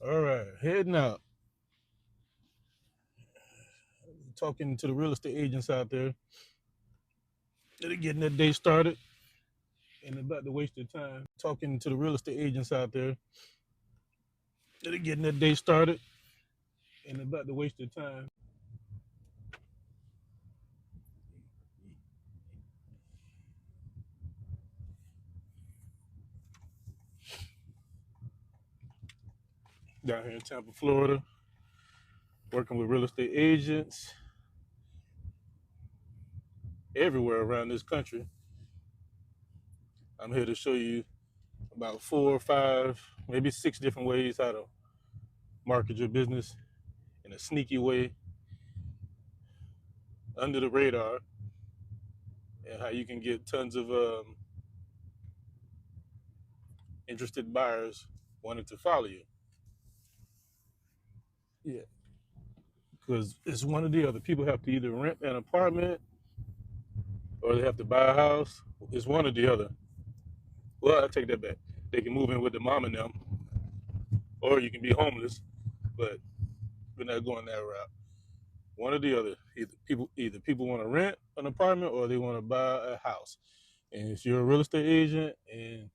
All right, heading out. Talking to the real estate agents out there that are getting their day started and about to waste their time. Talking to the real estate agents out there that are getting their day started and about to waste their time. Down here in Tampa, Florida, working with real estate agents everywhere around this country. I'm here to show you about 4 or 5, maybe 6 different ways how to market your business in a sneaky way, under the radar, and how you can get tons of interested buyers wanting to follow you. Yeah, because it's one or the other. People have to either rent an apartment or they have to buy a house. It's one or the other. Well, I take that back. They can move in with the mom and them, or you can be homeless. But we're not going that route. One or the other. Either people want to rent an apartment or they want to buy a house. And if you're a real estate agent and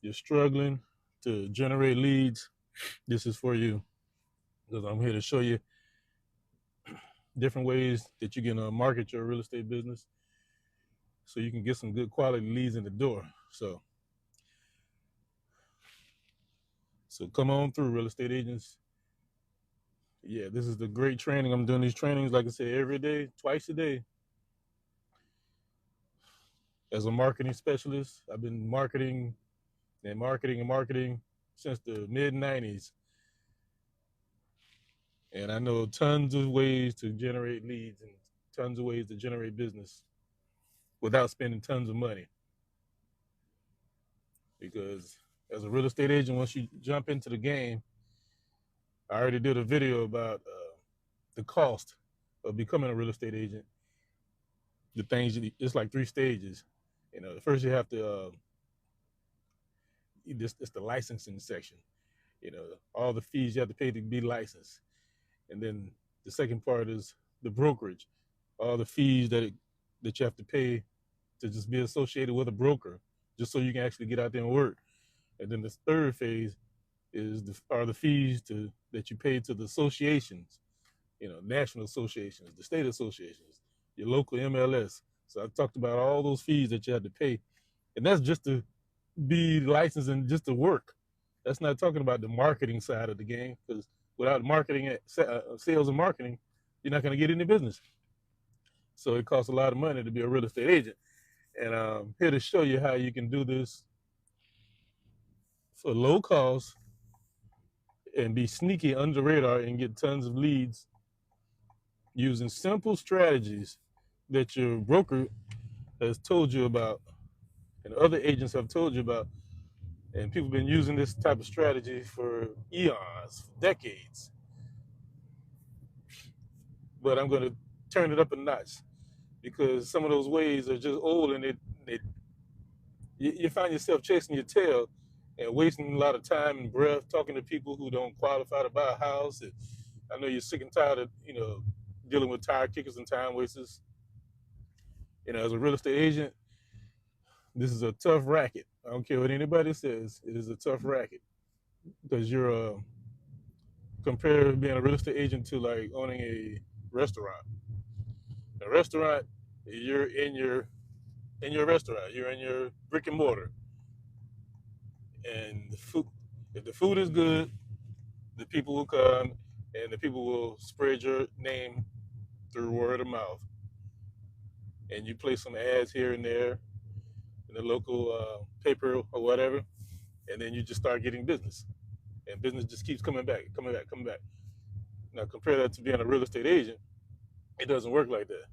you're struggling to generate leads, this is for you. Because I'm here to show you different ways that you can market your real estate business so you can get some good quality leads in the door. So come on through, real estate agents. Yeah, this is the great training. I'm doing these trainings, like I said, every day, twice a day. As a marketing specialist, I've been marketing and marketing and marketing since the mid 90s. And I know tons of ways to generate leads and tons of ways to generate business without spending tons of money. Because as a real estate agent, once you jump into the game, I already did a video about the cost of becoming a real estate agent. The things, it's like 3 stages. First you have to, it's the licensing section. All the fees you have to pay to be licensed. And then the second part is the brokerage, all the fees that you have to pay to just be associated with a broker, just so you can actually get out there and work. And then the third phase are the fees that you pay to the associations, national associations, the state associations, your local MLS. So I talked about all those fees that you have to pay, and that's just to be licensed and just to work. That's not talking about the marketing side of the game, because without marketing, sales and marketing, you're not going to get any business. So it costs a lot of money to be a real estate agent. And I'm here to show you how you can do this for low cost and be sneaky under the radar and get tons of leads using simple strategies that your broker has told you about and other agents have told you about. And people have been using this type of strategy for eons, decades. But I'm going to turn it up a notch because some of those ways are just old, and you find yourself chasing your tail and wasting a lot of time and breath talking to people who don't qualify to buy a house. And I know you're sick and tired of dealing with tire kickers and time wasters. As a real estate agent, this is a tough racket. I don't care what anybody says. It is a tough racket because you're compare being a real estate agent to like owning a restaurant. A restaurant, you're in your restaurant. You're in your brick and mortar, and if the food is good, the people will come, and the people will spread your name through word of mouth. And you place some ads here and there in the local paper or whatever, and then you just start getting business, and business just keeps coming back, coming back, coming back. Now compare that to being a real estate agent. It doesn't work like that.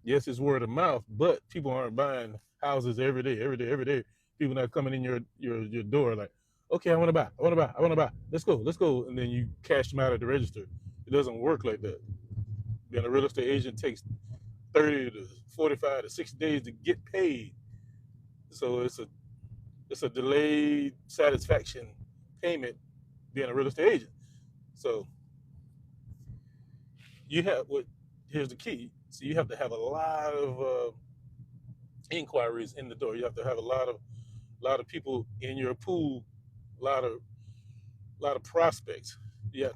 Yes, it's word of mouth, but people aren't buying houses every day, every day, every day. People not coming in your door like, okay, I want to buy, I want to buy, I want to buy. Let's go, let's go, and then you cash them out at the register. It doesn't work like that. Being a real estate agent takes 30 to 45 to 60 days to get paid. So it's a delayed satisfaction payment being a real estate agent. So you have what? Here's the key. So you have to have a lot of inquiries in the door. You have to have a lot of people in your pool, a lot of prospects. Yeah,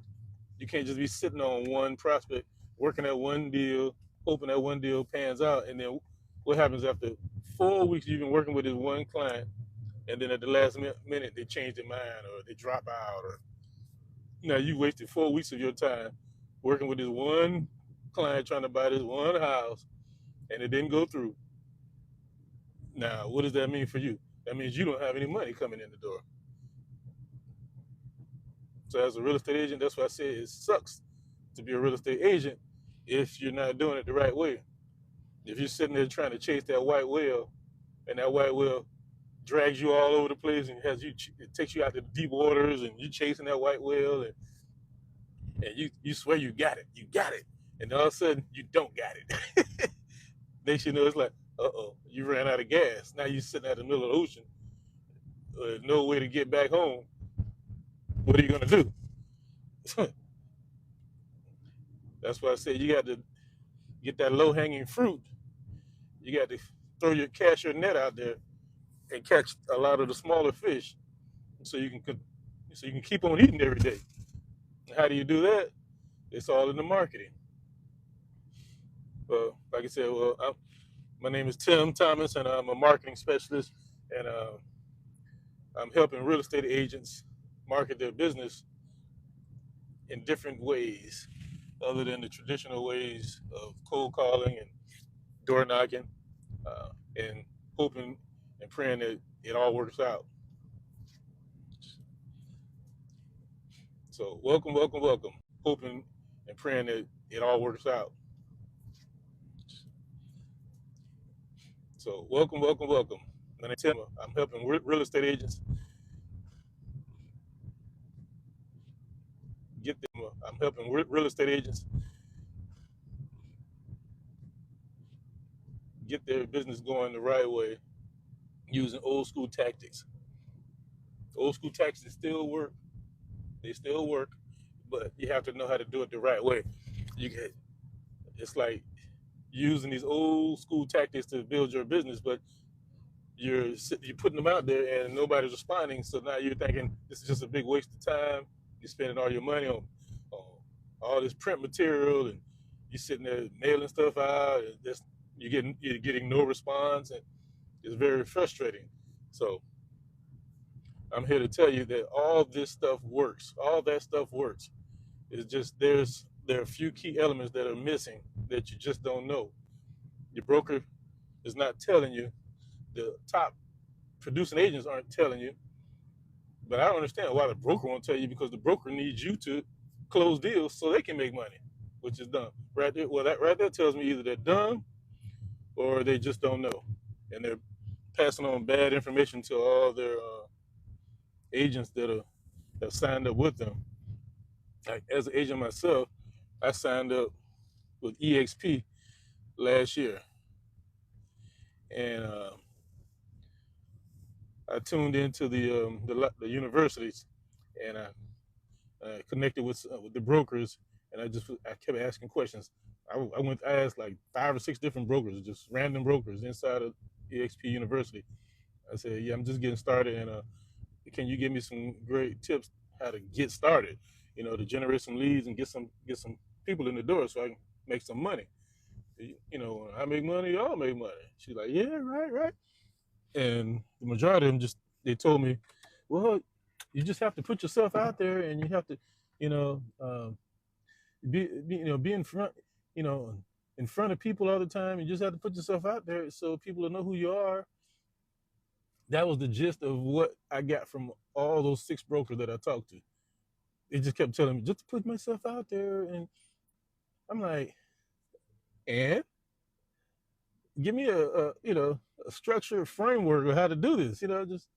you can't just be sitting on one prospect, working at one deal, hoping that one deal pans out, and then what happens after 4 weeks you've been working with this one client, and then at the last minute they change their mind or they drop out, or now you wasted 4 weeks of your time working with this one client trying to buy this one house, and it didn't go through. Now, what does that mean for you? That means you don't have any money coming in the door. So as a real estate agent, that's why I say it sucks to be a real estate agent if you're not doing it the right way. If you're sitting there trying to chase that white whale, and that white whale drags you all over the place and it takes you out to the deep waters, and you chasing that white whale, and you swear you got it, and all of a sudden you don't got it. Next you know, it's like, you ran out of gas. Now you're sitting at the middle of the ocean, no way to get back home. What are you gonna do? That's why I say you got to get that low hanging fruit. You got to cast your net out there and catch a lot of the smaller fish, so you can keep on eating every day. How do you do that? It's all in the marketing. Like I said, my name is Tim Thomas, and I'm a marketing specialist, and I'm helping real estate agents market their business in different ways, other than the traditional ways of cold calling and door knocking, and hoping and praying that it all works out. So welcome, welcome, welcome. Hoping and praying that it all works out. So welcome, welcome, welcome. My name's Tim. I'm helping real estate agents get them. I'm helping real estate agents get their business going the right way using old school tactics. Old school tactics still work. They still work, but you have to know how to do it the right way. You get It's like using these old school tactics to build your business, but you're putting them out there and nobody's responding. So now you're thinking this is just a big waste of time. You're spending all your money on all this print material, and you're sitting there mailing stuff out. And you're getting no response, and it's very frustrating. So I'm here to tell you that all this stuff works. All that stuff works. It's just there are a few key elements that are missing that you just don't know. Your broker is not telling you. The top producing agents aren't telling you. But I don't understand why the broker won't tell you, because the broker needs you to close deals so they can make money, which is dumb. Right there, well, that right there tells me either they're dumb or they just don't know, and they're passing on bad information to all their agents that have signed up with them. Like, as an agent myself, I signed up with EXP last year, and I tuned into the universities, and I connected with the brokers, and I kept asking questions. I asked like 5 or 6 different brokers, just random brokers inside of EXP University. I said, yeah, I'm just getting started, and can you give me some great tips how to get started? To generate some leads and get some people in the door so I can make some money. When I make money, y'all make money. She's like, yeah, right, right. And the majority of them they told me, well, you just have to put yourself out there, and you have to, you know, be in front, you know, in front of people all the time. You just have to put yourself out there so people will know who you are. That was the gist of what I got from all those 6 brokers that I talked to. They just kept telling me just to put myself out there, and I'm like, and give me a structured framework of how to do this. Just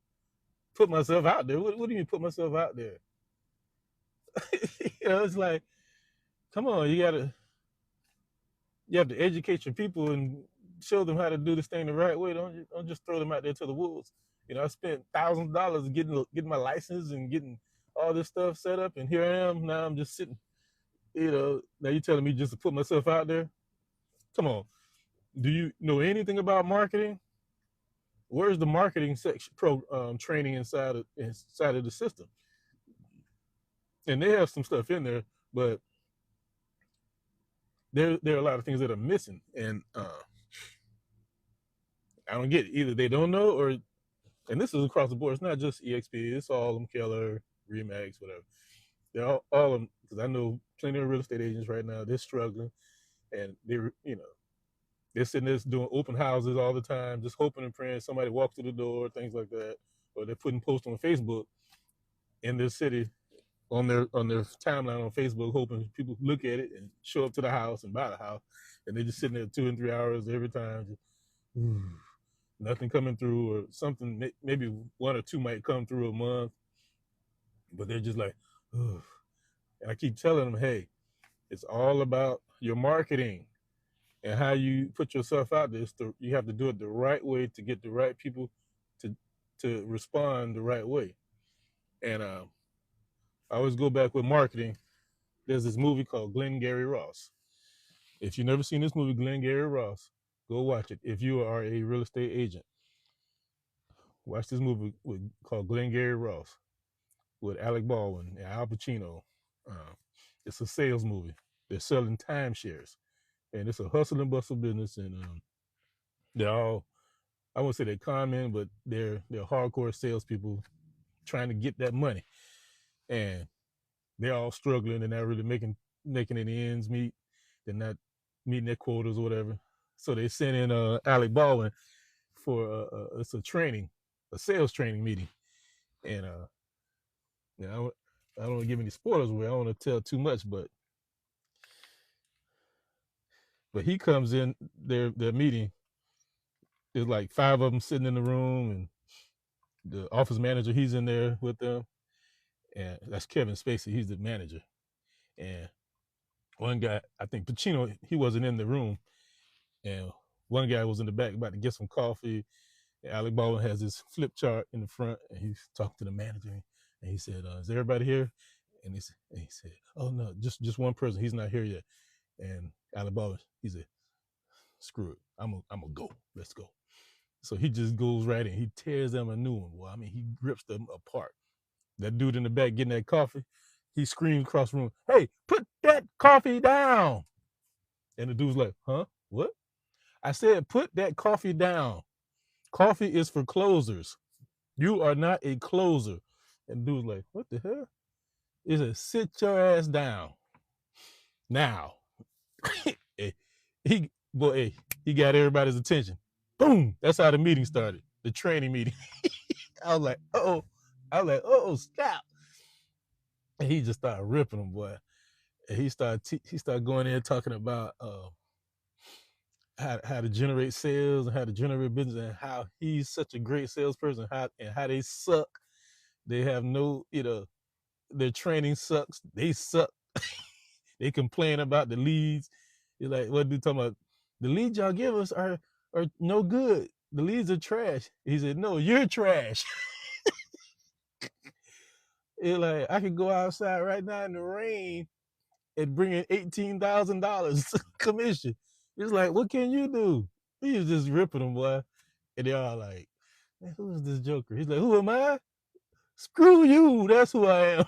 put myself out there. What do you mean put myself out there? It's like, come on, you have to educate your people and show them how to do this thing the right way. Don't just throw them out there to the wolves. I spent thousands of dollars getting my license and getting all this stuff set up, and here I am. Now I'm just sitting. Now you're telling me just to put myself out there? Come on. Do you know anything about marketing? Where's the marketing section training inside of the system? And they have some stuff in there, but there are a lot of things that are missing, and I don't get it. Either they don't know, or and this is across the board. It's not just EXP. It's all of them, Keller, Remax, whatever. They're all of them, because I know plenty of real estate agents right now. They're struggling, and they're sitting there doing open houses all the time, just hoping and praying somebody walks through the door, things like that, or they're putting posts on Facebook in their city on their timeline on Facebook, hoping people look at it and show up to the house and buy the house, and they're just sitting there 2 and 3 hours every time, just, nothing coming through, or something. Maybe one or two might come through a month, but they're just like, and I keep telling them, hey, it's all about your marketing and how you put yourself out there. You have to do it the right way to get the right people to respond the right way. And I always go back with marketing. There's this movie called Glengarry Ross. If you've never seen this movie, Glengarry Ross, go watch it. If you are a real estate agent, watch this movie called Glengarry Ross with Alec Baldwin and Al Pacino. It's a sales movie. They're selling timeshares, and it's a hustle and bustle business. And they're all, I won't say they're con men, but they're hardcore salespeople trying to get that money, and they're all struggling and not really making any ends meet. They're not meeting their quotas or whatever. So they sent in Alec Baldwin for it's a sales training meeting, and I don't want to give any spoilers away. I don't want to tell too much, but he comes in their meeting. There's like 5 of them sitting in the room, and the office manager, he's in there with them, and that's Kevin Spacey. He's the manager, and one guy, I think Pacino, he wasn't in the room, and one guy was in the back about to get some coffee. And Alec Baldwin has this flip chart in the front, and he's talking to the manager, and he said, "Is everybody here?" And he said, "Oh no, just one person. He's not here yet." And Alec Baldwin, he said, "Screw it, I'm gonna go. Let's go." So he just goes right in. He tears them a new one. Well, I mean, he rips them apart. That dude in the back getting that coffee, he screams across the room, "Hey, put that coffee down!" And the dude's like, "Huh? What?" I said, "Put that coffee down. Coffee is for closers. You are not a closer." And the dude's like, "What the hell?" He said, "Sit your ass down now." he boy, he got everybody's attention. Boom. That's how the meeting started. The training meeting. I was like, oh. I was like, oh, stop. And he just started ripping them, boy. And he started going in talking about how to generate sales and how to generate business, and how he's such a great salesperson, how they suck. They have no, their training sucks. They suck. They complain about the leads. You're like, what are you talking about? The leads y'all give us are no good. The leads are trash. He said, no, you're trash. It's like, I could go outside right now in the rain and bring in $18,000 commission. It's like, what can you do? He was just ripping them, boy. And they all like, man, who is this joker? He's like, who am I? Screw you. That's who I am.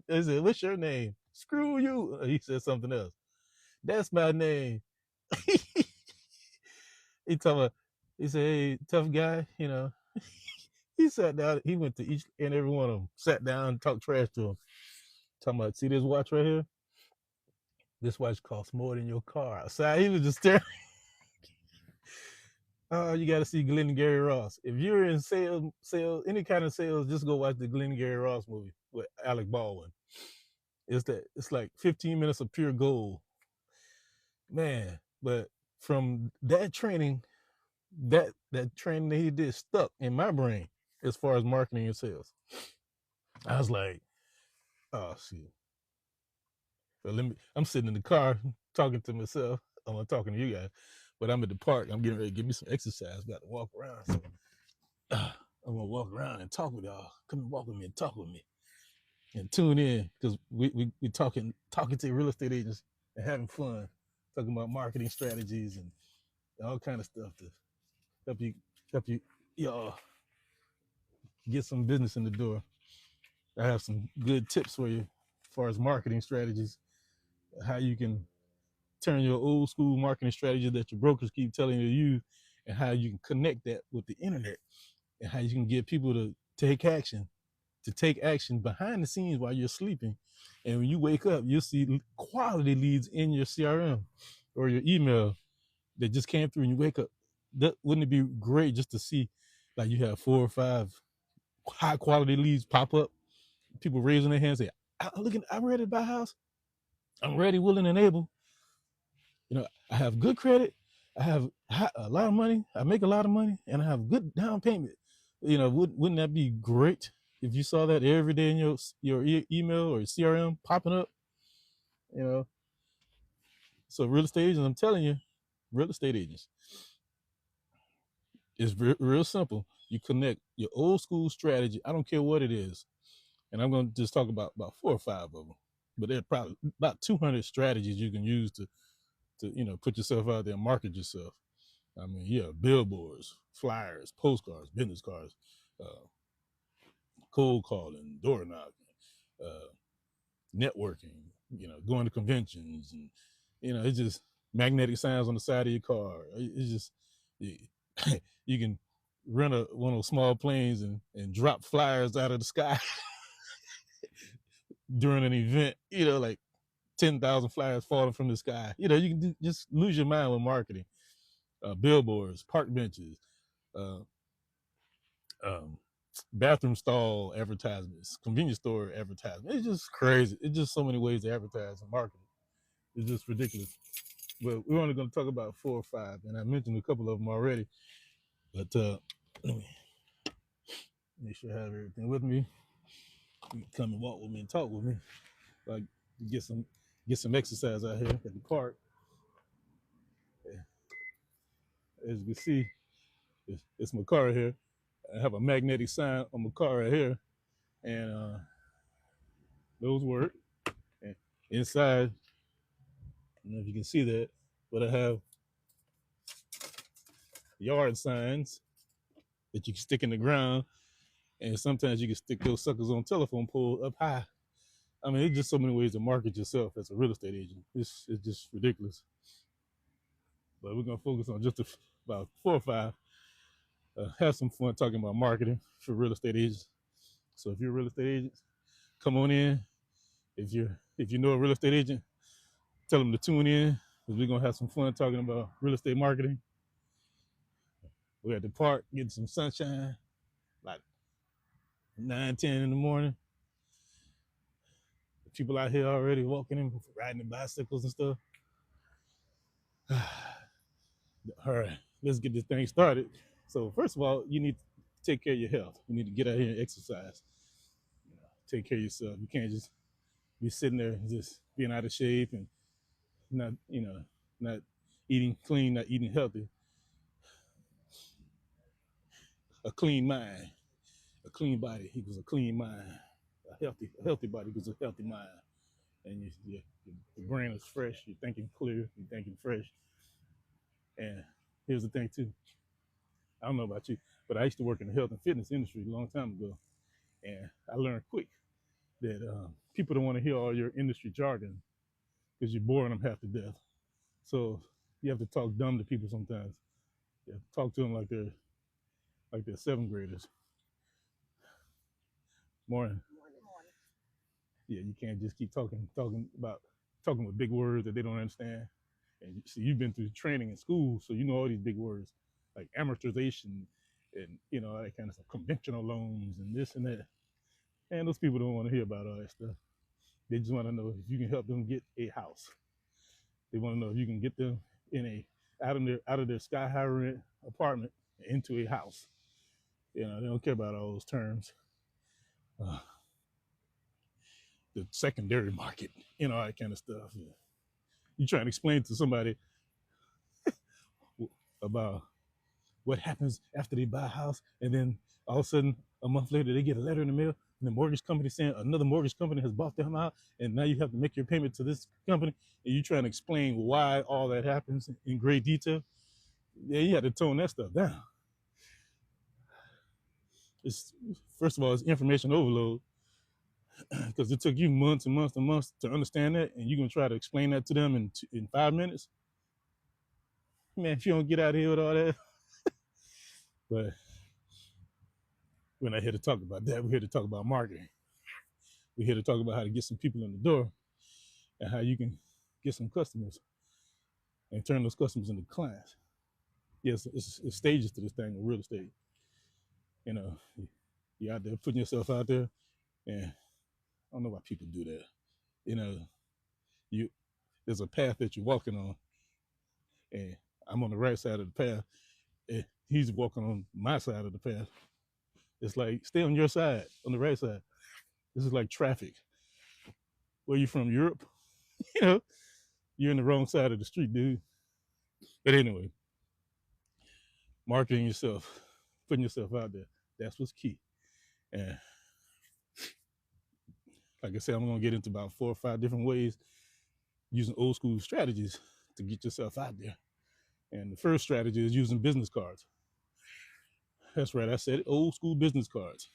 They said, what's your name? Screw you. He said something else. That's my name. He told me, he said, hey, tough guy, He sat down, he went to each and every one of them, sat down and talked trash to them. Talking about, see this watch right here? This watch costs more than your car outside. He was just staring. Oh, you got to see Glengarry Ross. If you're in sales, any kind of sales, just go watch the Glengarry Ross movie with Alec Baldwin. It's like 15 minutes of pure gold, man. But from that training, that training that he did stuck in my brain as far as marketing and sales. I was like, oh shit. But I'm sitting in the car talking to myself. I'm talking to you guys, but I'm at the park. I'm getting ready to give me some exercise. Got to walk around. So I'm gonna walk around and talk with y'all. Come and walk with me and talk with me. and tune in because we talking to real estate agents and having fun, talking about marketing strategies and all kind of stuff to help you help you y'all get some business in the door. I have some good tips for you as far as marketing strategies, how you can turn your old school marketing strategy that your brokers keep telling you to use, and how you can connect that with the internet, and how you can get people to take action behind the scenes while you're sleeping. And when you wake up, you'll see quality leads in your CRM or your email that just came through and you wake up. Wouldn't it be great just to see like you have 4 or 5 high quality leads pop up, people raising their hands, say, I'm ready to buy a house. I'm ready, willing, and able. I have good credit. I have a lot of money. I make a lot of money, and I have good down payment. Wouldn't that be great if you saw that every day in your email or your CRM popping up? You know, so real estate agents, I'm telling you, real estate agents, it's real simple. You connect your old school strategy. I don't care what it is, and I'm going to just talk about 4 or 5 of them. But there are probably about 200 strategies you can use to put yourself out there and market yourself. I mean, yeah, billboards, flyers, postcards, business cards, uh, cold calling, door knocking, uh, networking, going to conventions, and it's just magnetic signs on the side of your car. It's just you can rent one of those small planes and drop flyers out of the sky during an event. Like 10,000 flyers falling from the sky. You can just lose your mind with marketing. Billboards, park benches, uh, um, bathroom stall advertisements, convenience store advertisements. It's just crazy. It's just so many ways to advertise and market. It's just ridiculous. But we're only going to talk about 4 or 5, and I mentioned a couple of them already. But let me make sure I have everything with me. You can come and walk with me and talk with me. Like get some exercise out here at the park. As you can see, it's my car here. I have a magnetic sign on my car right here, and those work. And inside, I don't know if you can see that, but I have yard signs that you can stick in the ground, and sometimes you can stick those suckers on telephone pole up high. I mean, it's just so many ways to market yourself as a real estate agent. It's just ridiculous. But we're gonna focus on just about 4 or 5. Have some fun talking about marketing for real estate agents. So if you're a real estate agent, come on in. If you know a real estate agent, tell them to tune in because we're gonna have some fun talking about real estate marketing. We're at the park getting some sunshine, like 9, 10 in the morning. People out here already walking in, riding the bicycles and stuff. All right, let's get this thing started. So first of all, you need to take care of your health. You need to get out here and exercise. Take care of yourself. You can't just be sitting there just being out of shape and not, not eating clean, not eating healthy. A clean mind, a clean body equals a clean mind. A healthy body equals a healthy mind. And your brain is fresh. You're thinking clear. You're thinking fresh. And here's the thing too. I don't know about you, but I used to work in the health and fitness industry a long time ago, and I learned quick that people don't want to hear all your industry jargon because you're boring them half to death. So you have to talk dumb to people sometimes. You have to talk to them like they're 7th graders. Morning. Yeah, you can't just keep talking with big words that they don't understand. And see, you've been through training in school, so you know all these big words like amortization and all that kind of stuff, conventional loans and this and that. And those people don't want to hear about all that stuff. They just want to know if you can help them get a house. They want to know if you can get them out of their sky high rent apartment into a house. They don't care about all those terms. Uh, the secondary market, all that kind of stuff. Yeah. You trying to explain to somebody about what happens after they buy a house, and then all of a sudden, a month later, they get a letter in the mail. And the mortgage company saying another mortgage company has bought them out, and now you have to make your payment to this company, and you trying to explain why all that happens in great detail. Yeah, you had to tone that stuff down. It's first of all, it's information overload because it took you months and months and months to understand that, and you're gonna try to explain that to them in 5 minutes. Man, if you don't get out of here with all that, but we're not here to talk about that. We're here to talk about marketing. We're here to talk about how to get some people in the door and how you can get some customers and turn those customers into clients. Yes, it's stages to this thing in real estate. You know, you're out there putting yourself out there, and I don't know why people do that. You know, you there's a path that you're walking on, and I'm on the right side of the path, and he's walking on my side of the path. It's like stay on your side, on the right side. This is like traffic. Where you from, Europe? You know, you're in the wrong side of the street, dude. But anyway, marketing yourself, putting yourself out there, that's what's key. And like I said, I'm gonna get into about 4 or 5 different ways using old school strategies to get yourself out there. And the first strategy is using business cards. That's right, I said it, old school business cards.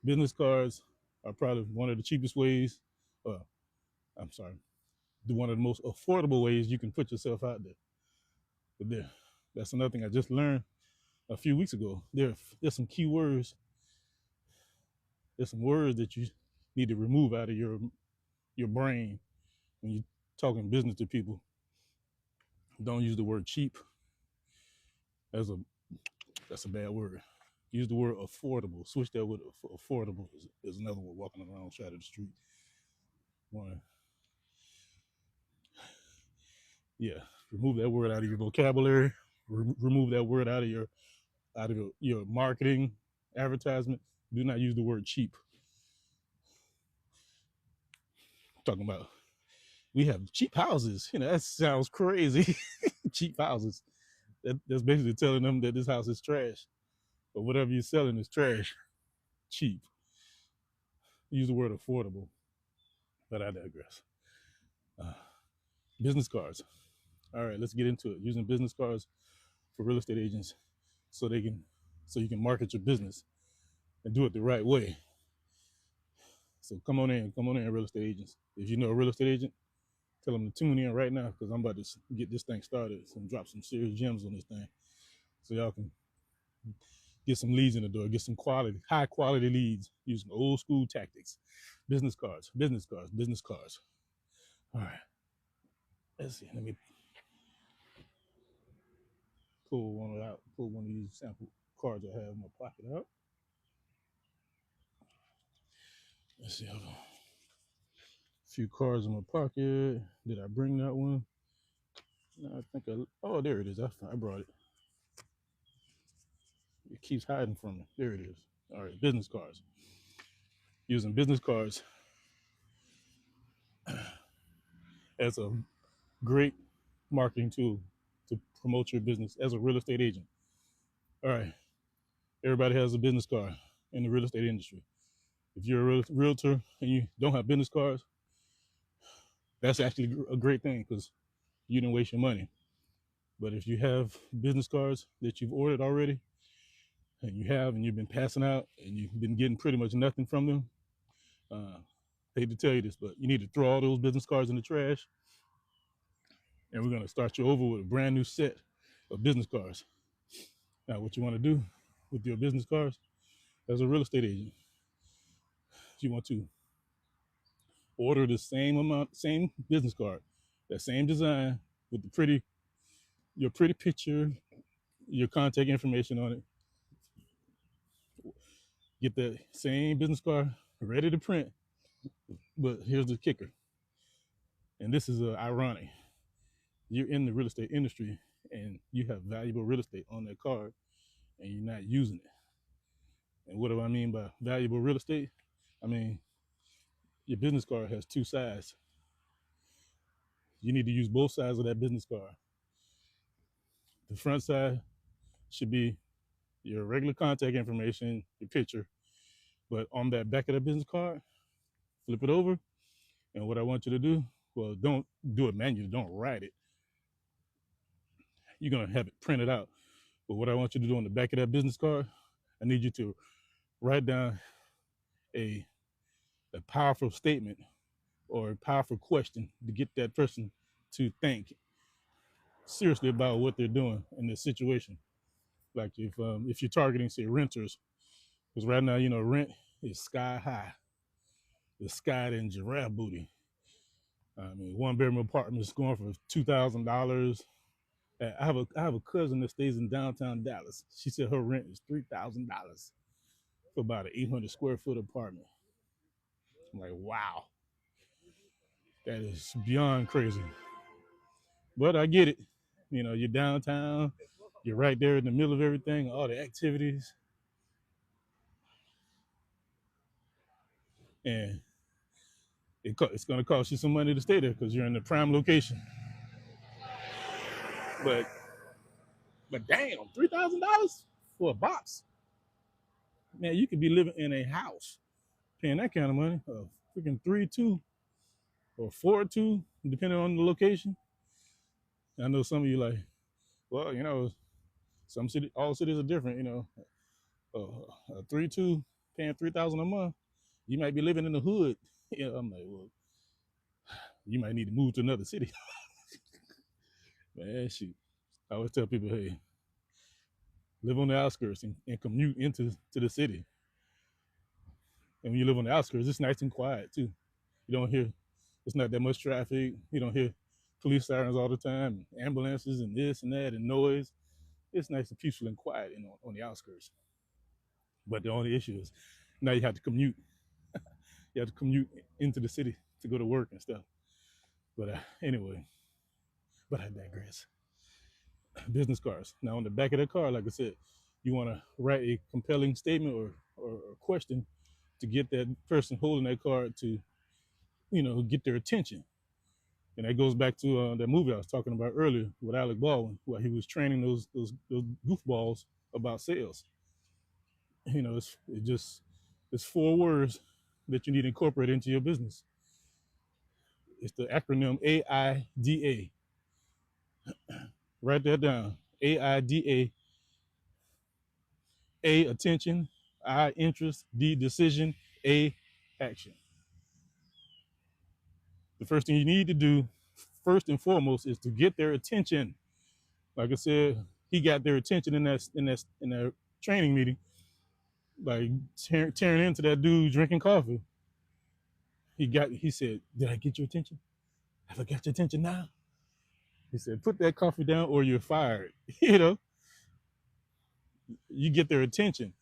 Business cards are probably one of the cheapest ways, uh, I'm sorry, one of the most affordable ways you can put yourself out there. But there, that's another thing I just learned a few weeks ago. There's some key words. There's some words that you need to remove out of your brain when you're talking business to people. Don't use the word cheap. That's a that's a bad word. Use the word affordable. Switch that with affordable is another word walking around the side of the street. One, yeah, remove that word out of your vocabulary. Remove that word out of your marketing advertisement. Do not use the word cheap. Talking about we have cheap houses. You know, that sounds crazy. Cheap houses. That's basically telling them that this house is trash. But whatever you're selling is trash. Cheap. Use the word affordable. But I digress. Uh, business cards. All right, let's get into it. Using business cards for real estate agents so you can market your business and do it the right way. So come on in, real estate agents. If you know a real estate agent, tell them to tune in right now because I'm about to get this thing started and drop some serious gems on this thing, so y'all can get some leads in the door, get some high quality leads using old school tactics. Business cards, business cards, business cards. All right, let's see. Let me pull one of these sample cards I have in my pocket out. Let's see. Hold on. A few cards in my pocket. Did I bring that one? No, I think oh, there it is. I brought it. It keeps hiding from me. There it is. All right, business cards. Using business cards as a great marketing tool to promote your business as a real estate agent. All right, everybody has a business card in the real estate industry. If you're a realtor and you don't have business cards, that's actually a great thing because you didn't waste your money. But if you have business cards that you've ordered already and you've been passing out and you've been getting pretty much nothing from them, uh, I hate to tell you this, but you need to throw all those business cards in the trash, and we're going to start you over with a brand new set of business cards. Now, what you want to do with your business cards as a real estate agent, you want to order the same business card, that same design with your pretty picture, your contact information on it. Get the same business card ready to print, but here's the kicker, and this is ironic. You're in the real estate industry and you have valuable real estate on that card and you're not using it. And what do I mean by valuable real estate? I mean, your business card has 2 sides. You need to use both sides of that business card. The front side should be your regular contact information, your picture, But on that back of that business card, flip it over. And what I want you to do, well, don't do it manually, don't write it. You're gonna have it printed out. But what I want you to do on the back of that business card, I need you to write down a, a powerful statement or a powerful question to get that person to think seriously about what they're doing in this situation. Like if you're targeting, say, renters, because right now, rent is sky high. The sky and giraffe booty. I mean, one bedroom apartment is going for $2,000. I have a cousin that stays in downtown Dallas. She said her rent is $3,000 for about an 800 square foot apartment. I'm like, wow, that is beyond crazy. But I get it. You're downtown. You're right there in the middle of everything, all the activities, and it's going to cost you some money to stay there because you're in the prime location. But damn, $3,000 for a box, man. You could be living in a house paying that kind of money, freaking 3-2 or 4-2, depending on the location. I know some of you like, well, some all cities are different. A 3-2 paying 3,000 a month, you might be living in the hood. I'm like, well, you might need to move to another city. Man, shoot. I always tell people, hey, live on the outskirts and commute into the city. And when you live on the outskirts, it's nice and quiet too. You don't hear, it's not that much traffic. You don't hear police sirens all the time, and ambulances and this and that and noise. It's nice and peaceful and quiet on the outskirts. But the only issue is now you have to commute. You have to commute into the city to go to work and stuff. But anyway, but I digress. Business cards. Now on the back of the card, like I said, you want to write a compelling statement or a question to get that person holding that card to, get their attention. And that goes back to that movie I was talking about earlier with Alec Baldwin, where he was training those goofballs about sales. It's 4 words that you need to incorporate into your business. It's the acronym AIDA. Write that down. AIDA. A, attention. I, interest. D, decision. A, action. The first thing you need to do, first and foremost, is to get their attention. Like I said, he got their attention in that training meeting by tearing into that dude drinking coffee. He said, "Did I get your attention? Have I got your attention now?" He said, "Put that coffee down or you're fired." You get their attention.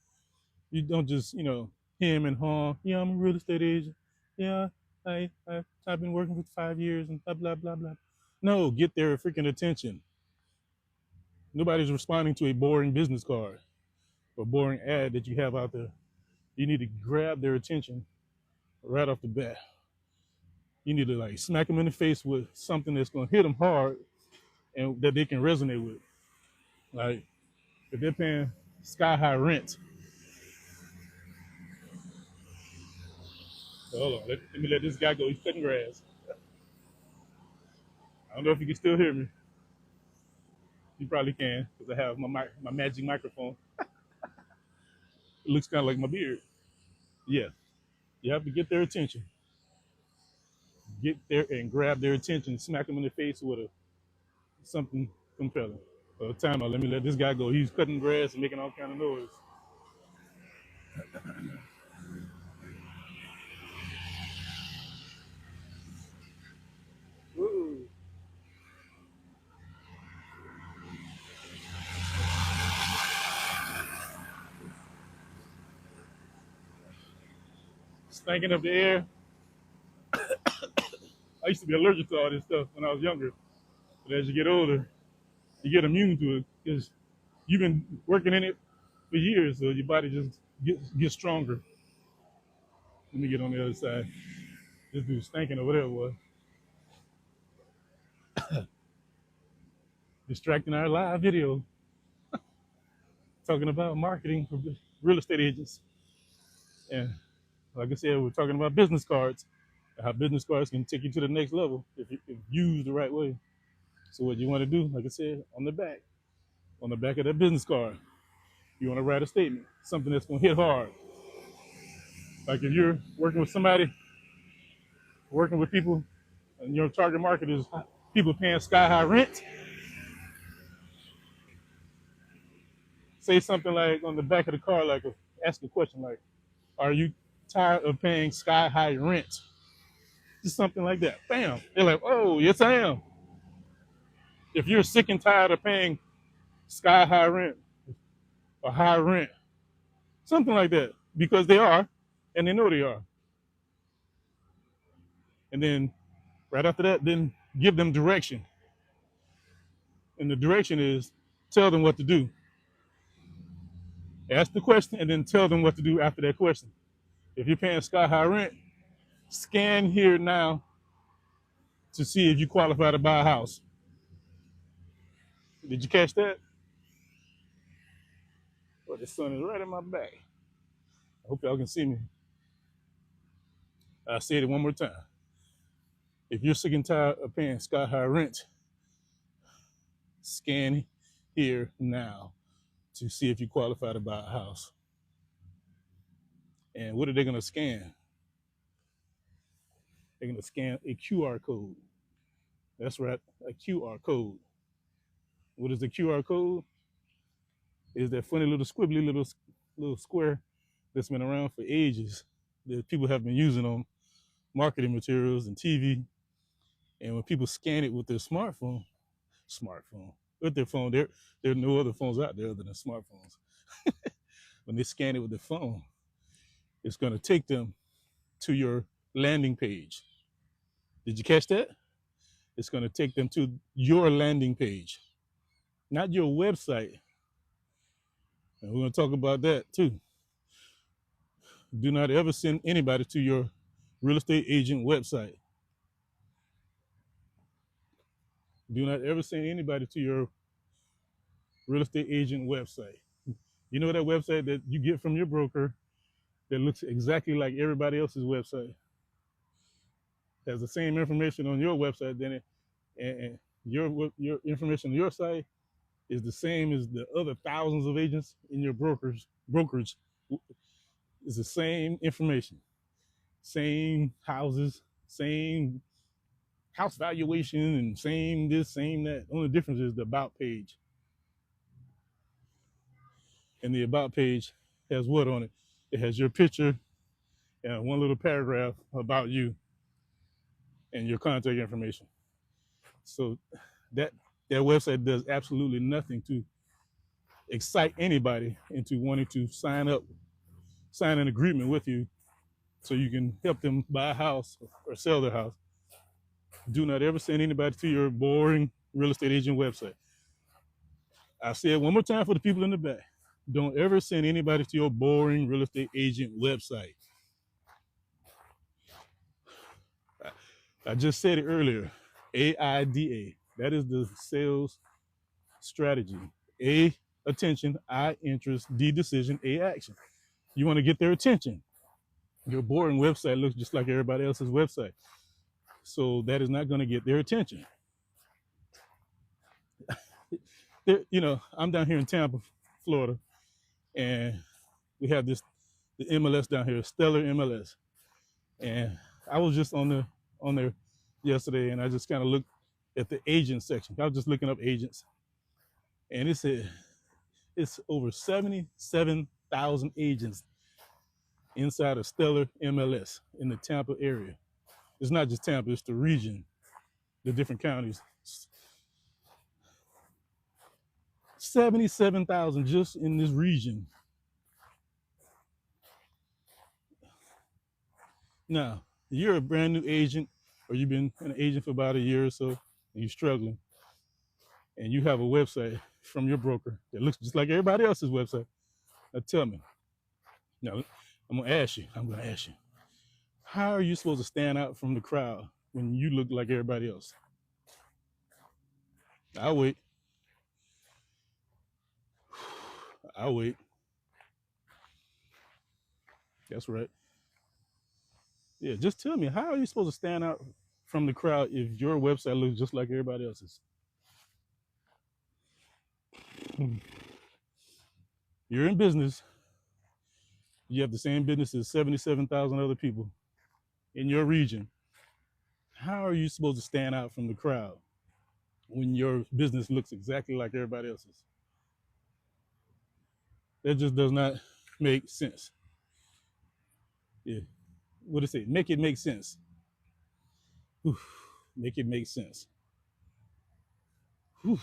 You don't just, him and haw. Yeah, I'm a real estate agent. Yeah, I've been working for 5 years and blah blah blah blah. No, get their freaking attention. Nobody's responding to a boring business card or boring ad that you have out there. You need to grab their attention right off the bat. You need to like smack them in the face with something that's gonna hit them hard and that they can resonate with. Like if they're paying sky high rent. So hold on, let me let this guy go. He's cutting grass. I don't know if you can still hear me. You probably can because I have my magic microphone. It looks kind of like my beard. Yeah, you have to get their attention. Get there and grab their attention. Smack them in the face with something compelling. Time out. Let me let this guy go. He's cutting grass and making all kind of noise. Ooh. Stinking up the air. I used to be allergic to all this stuff when I was younger. But as you get older, you get immune to it because you've been working in it for years, so your body just gets stronger. Let me get on the other side. This dude's stinking or whatever it was. Distracting our live video, talking about marketing for real estate agents. And like I said, we're talking about business cards, how business cards can take you to the next level if used the right way. So what you want to do, like I said, on the back of that business card, you want to write a statement, something that's going to hit hard. Like if you're working with somebody, working with people, and your target market is people paying sky high rent, say something like on the back of the card, like ask a question like, "Are you tired of paying sky high rent?" Just something like that. Bam. They're like, "Oh, yes, I am." If you're sick and tired of paying sky high rent or high rent, something like that, because they are, and they know they are. And then right after that, then give them direction. And the direction is tell them what to do. Ask the question and then tell them what to do after that question. If you're paying sky high rent, scan here now to see if you qualify to buy a house. Did you catch that? Well, the sun is right in my back. I hope y'all can see me. I'll say it one more time. If you're sick and tired of paying sky high rent, scan here now to see if you qualify to buy a house. And what are they going to scan? They're going to scan a QR code. That's right, a QR code. What is the QR code? Is that funny little squibbly little square that's been around for ages that people have been using on marketing materials and TV. And when people scan it with their smartphone, with their phone, there are no other phones out there other than smartphones. When they scan it with their phone, it's going to take them to your landing page. Did you catch that? It's going to take them to your landing page, not your website. And we're going to talk about that too. Do not ever send anybody to your real estate agent website. Do not ever send anybody to your real estate agent website. You know that website that you get from your broker that looks exactly like everybody else's website, has the same information on your website, then and your information on your site is the same as the other thousands of agents in your brokerage. Is the same information, same houses, same house valuation, and same this, same that. Only difference is the about page. And the about page has what on it? It has your picture and one little paragraph about you and your contact information. So that that website does absolutely nothing to excite anybody into wanting to sign an agreement with you so you can help them buy a house or sell their house. Do not ever send anybody to your boring real estate agent website. I say it one more time for the people in the back. Don't ever send anybody to your boring real estate agent website. I just said it earlier. AIDA. That is the sales strategy. A, attention. I, interest. D, decision. A, action. You want to get their attention. Your boring website looks just like everybody else's website. So that is not going to get their attention. I'm down here in Tampa, Florida, and we have the MLS down here, Stellar MLS. And I was just on there yesterday, and I just kind of looked at the agent section. I was just looking up agents, and it said it's over 77,000 agents inside of Stellar MLS in the Tampa area. It's not just Tampa, it's the region, the different counties. 77,000 just in this region. Now, you're a brand new agent, or you've been an agent for about a year or so, and you're struggling, and you have a website from your broker that looks just like everybody else's website. Now tell me. Now, I'm going to ask you, how are you supposed to stand out from the crowd when you look like everybody else? I'll wait. That's right. Yeah, just tell me, how are you supposed to stand out from the crowd if your website looks just like everybody else's? You're in business. You have the same business as 77,000 other people in your region. How are you supposed to stand out from the crowd when your business looks exactly like everybody else's? That just does not make sense. Yeah. What do they say? Make it make sense. Oof. Make it make sense. Oof.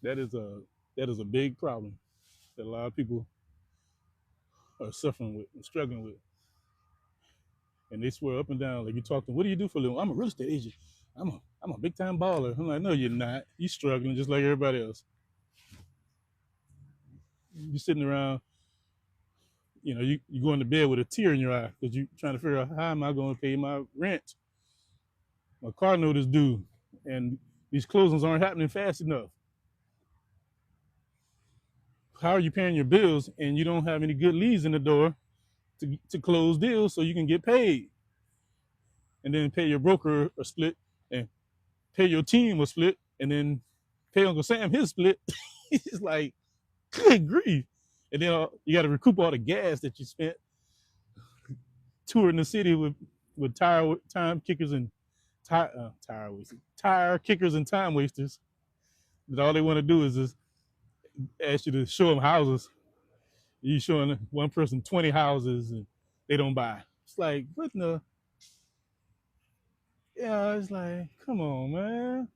That is a big problem that a lot of people are suffering with and struggling with. And they swear up and down, like you talk to them, what do you do for a living? I'm a real estate agent. I'm a big time baller. I'm like, no, you're not. You're struggling just like everybody else. You're sitting around, you going to bed with a tear in your eye because you're trying to figure out, how am I going to pay my rent? My car note is due, and these closings aren't happening fast enough. How are you paying your bills and you don't have any good leads in the door to close deals so you can get paid? And then pay your broker a split, and pay your team a split, and then pay Uncle Sam his split. It's like, good grief. And then you got to recoup all the gas that you spent touring the city with time kickers and tire kickers and time wasters. That all they want to do is just ask you to show them houses. You showing one person 20 houses and they don't buy. It's like, what in the? Yeah, it's like, come on, man.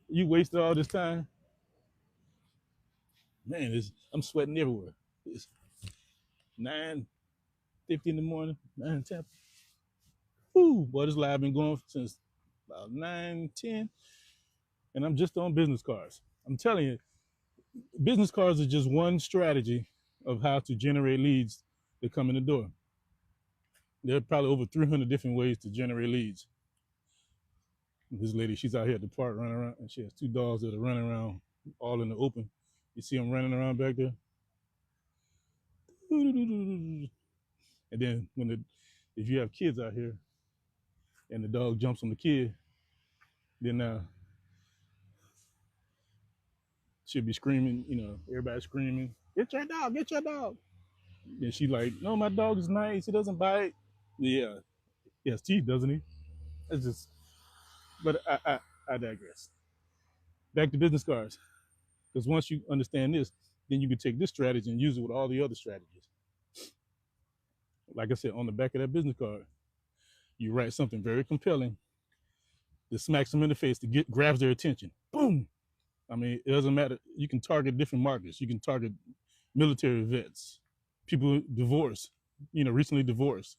You wasted all this time. Man, I'm sweating everywhere. It's 9:50 in the morning, 9:10. Woo, boy, this live been going since about 9:10, and I'm just on business cards. I'm telling you, business cards are just one strategy of how to generate leads that come in the door. There are probably over 300 different ways to generate leads. This lady, she's out here at the park running around, and she has two dogs that are running around all in the open. You see them running around back there? And then if you have kids out here and the dog jumps on the kid, then she'll be screaming, everybody screaming, get your dog, get your dog. And she like, no, my dog is nice, he doesn't bite. Yeah, he has teeth, doesn't he? That's just, but I digress. Back to business cards. Because once you understand this, then you can take this strategy and use it with all the other strategies. Like I said, on the back of that business card, you write something very compelling that smacks them in the face to grabs their attention. Boom. I mean, it doesn't matter. You can target different markets. You can target military vets, people divorced, recently divorced,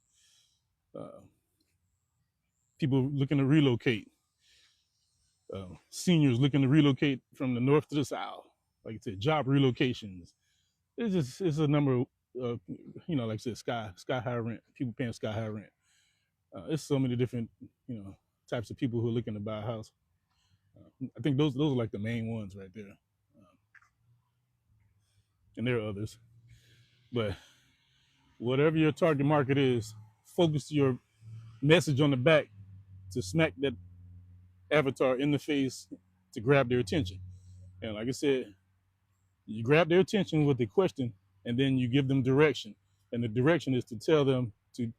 people looking to relocate, seniors looking to relocate from the north to the south. Like I said, job relocations. It's a number of, like I said, sky high rent. People paying sky high rent. It's so many different, types of people who are looking to buy a house. I think those are like the main ones right there, and there are others. But whatever your target market is, focus your message on the back to smack that avatar in the face to grab their attention. And like I said, you grab their attention with the question, and then you give them direction. And the direction is to tell them to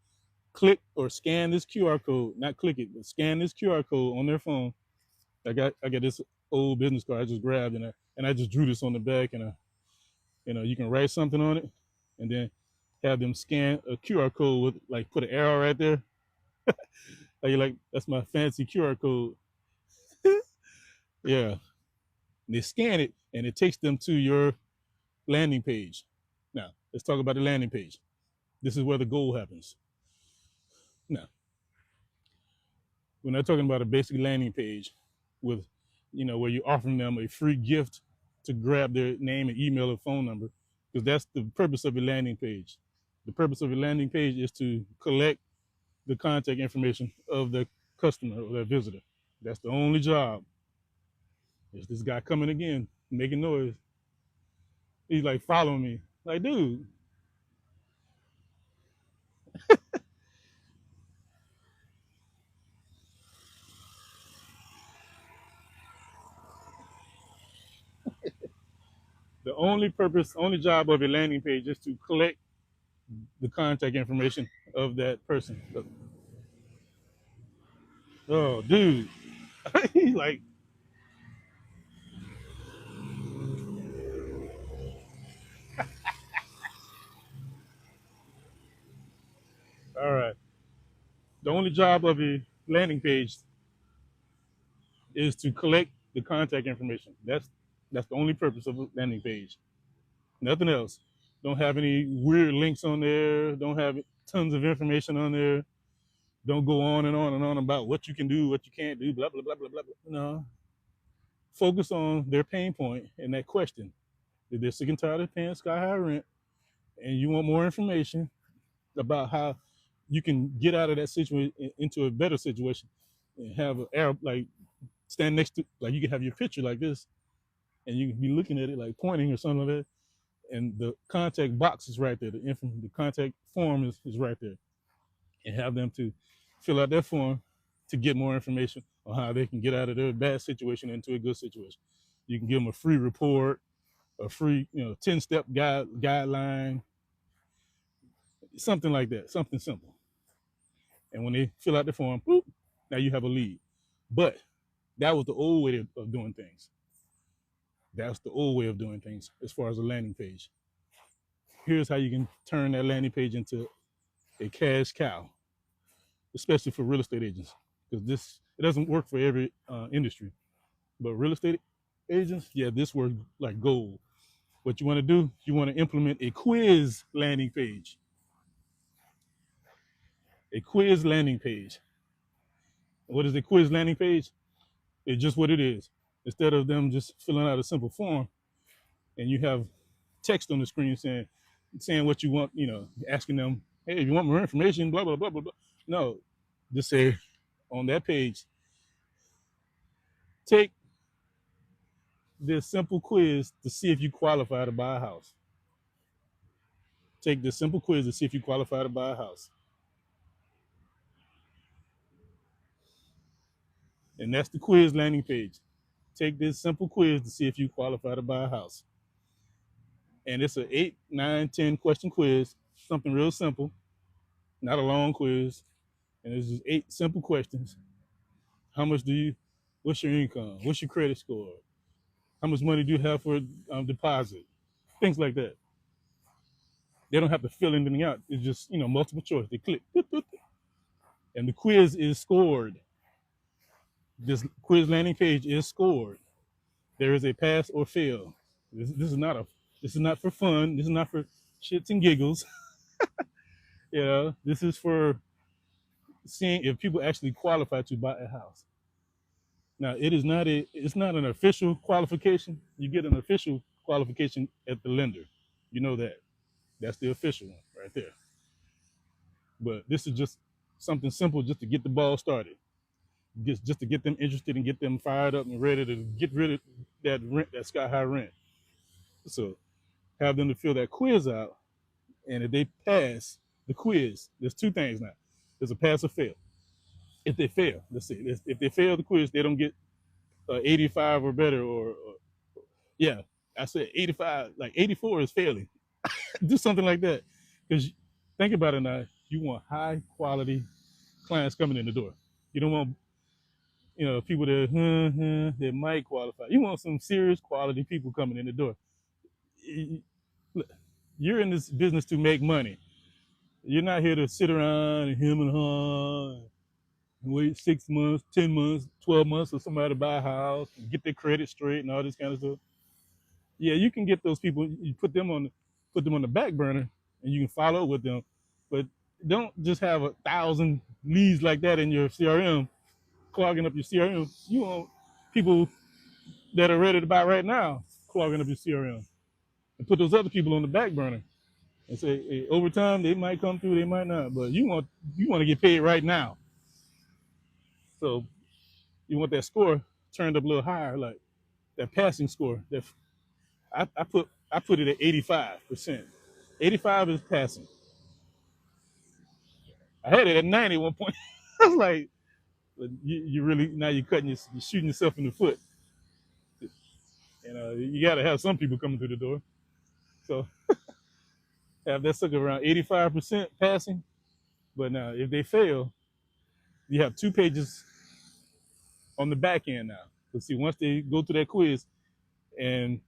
click or scan this QR code, not click it, but scan this QR code on their phone. I got this old business card I just grabbed, and I just drew this on the back, and you can write something on it, and then have them scan a QR code with, like, put an arrow right there. Like, that's my fancy QR code. Yeah. And they scan it, and it takes them to your landing page. Now, let's talk about the landing page. This is where the goal happens. Now, we're not talking about a basic landing page with, where you're offering them a free gift to grab their name and email or phone number, because that's the purpose of a landing page. The purpose of a landing page is to collect the contact information of the customer or their visitor. That's the only job. Is this guy coming again, making noise? He's like, follow me. Like, dude, the only purpose, only job of a landing page is to collect the contact information of that person. Oh, dude, he's like, all right. The only job of a landing page is to collect the contact information. That's the only purpose of a landing page. Nothing else. Don't have any weird links on there. Don't have tons of information on there. Don't go on and on and on about what you can do, what you can't do, blah blah blah blah blah. No, focus on their pain point and that question. If they're sick and tired of paying sky high rent, and you want more information about how you can get out of that situation into a better situation, and have an air like stand next to, like you can have your picture like this, and you can be looking at it like pointing or something like that, and the contact box is right there. The contact form is right there, and have them to fill out that form to get more information on how they can get out of their bad situation into a good situation. You can give them a free report, a free 10-step guideline, something like that, something simple. And when they fill out the form, boop, now you have a lead. But that was the old way of doing things. That's the old way of doing things as far as a landing page. Here's how you can turn that landing page into a cash cow, especially for real estate agents, because this it doesn't work for every industry, but real estate agents, yeah, this works like gold. What you want to do, you want to implement a quiz landing page. A quiz landing page. What is a quiz landing page? It's just what it is. Instead of them just filling out a simple form, and you have text on the screen saying what you want, asking them, hey, if you want more information, blah blah blah blah blah. No, just say on that page, take this simple quiz to see if you qualify to buy a house. Take this simple quiz to see if you qualify to buy a house. And that's the quiz landing page. Take this simple quiz to see if you qualify to buy a house. And it's an 8, 9, 10 question quiz, something real simple, not a long quiz. And it's just 8 simple questions. How much what's your income? What's your credit score? How much money do you have for deposit? Things like that. They don't have to fill anything out. It's just, multiple choice. They click, and the quiz is scored. This quiz landing page is scored. There is a pass or fail. This is not for fun. This is not for shits and giggles. This is for seeing if people actually qualify to buy a house. Now, it's not an official qualification. You get an official qualification at the lender. You know that. That's the official one right there. But this is just something simple just to get the ball started. Just to get them interested and get them fired up and ready to get rid of that rent, that sky high rent. So have them to fill that quiz out, and if they pass the quiz, there's 2 things now. There's a pass or fail. If they fail, let's see, if they fail the quiz, they don't get 85 or better, or yeah, I said 85, like 84 is failing. Do something like that, because think about it now. You want high quality clients coming in the door. You don't want people that might qualify. You want some serious quality people coming in the door. You're in this business to make money. You're not here to sit around and hem and haw and wait 6 months, 10 months, 12 months for somebody to buy a house and get their credit straight and all this kind of stuff. Yeah, you can get those people. You put them on the back burner, and you can follow up with them. But don't just have 1,000 leads like that in your CRM, clogging up your CRM. You want people that are ready to buy right now, clogging up your CRM, and put those other people on the back burner, and say, hey, over time they might come through, they might not, but you want to get paid right now. So you want that score turned up a little higher, like that passing score. That I put it at 85%. 85 is passing. I had it at 90 at one point. I was like, you really, now you're shooting yourself in the foot. You got to have some people coming through the door. So have that sucker around 85% passing. But now, if they fail, you have 2 pages on the back end now. Let's see, once they go through that quiz, and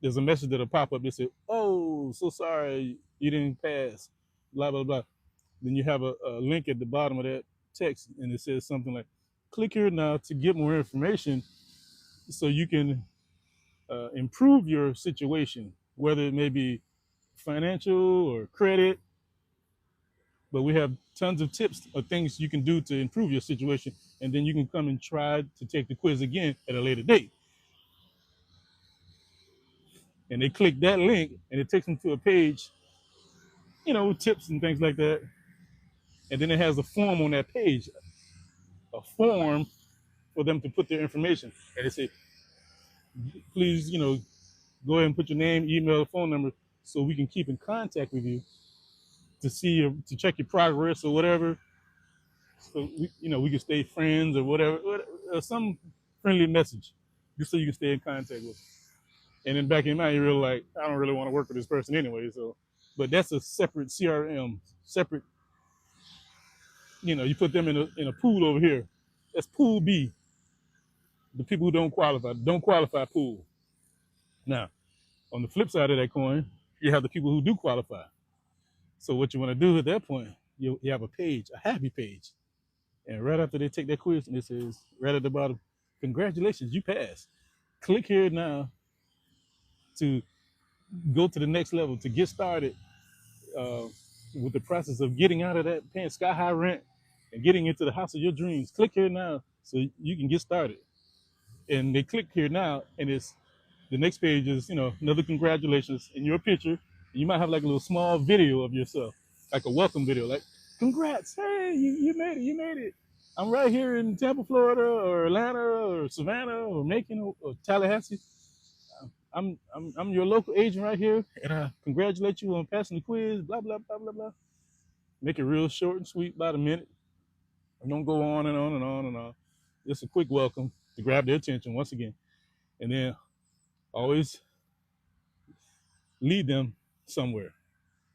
there's a message that'll pop up that says, "Oh, so sorry, you didn't pass," blah blah blah. Then you have a link at the bottom of that text, and it says something like, "Click here now to get more information, so you can improve your situation, whether it may be financial or credit." But we have tons of tips or things you can do to improve your situation, and then you can come and try to take the quiz again at a later date. And they click that link, and it takes them to a page, with tips and things like that. And then it has a form on that page, a form for them to put their information. And it say, please, go ahead and put your name, email, phone number, so we can keep in contact with you to to check your progress or whatever. So we can stay friends or whatever, some friendly message, just so you can stay in contact with them. And then back in mind, you're really like, I don't really want to work with this person anyway. So, but that's a separate CRM, separate. You put them in a pool over here. That's pool B. The people who don't qualify pool. Now, on the flip side of that coin, you have the people who do qualify. So what you want to do at that point, you have a page, a happy page. And right after they take that quiz, and it says right at the bottom, congratulations, you passed. Click here now to go to the next level, to get started uh, with the process of getting out of that paying sky high rent and getting into the house of your dreams. Click here now so you can get started. And they click here now, and it's the next page is another congratulations in your picture. You might have like a little small video of yourself, like a welcome video, like congrats, hey, you made it, you made it. I'm right here in Tampa, Florida, or Atlanta, or Savannah, or Macon, or Tallahassee. I'm your local agent right here, and I congratulate you on passing the quiz. Blah blah blah blah blah. Make it real short and sweet, about a minute. Don't go on and on and on and on. Just a quick welcome to grab their attention once again, and then always lead them somewhere.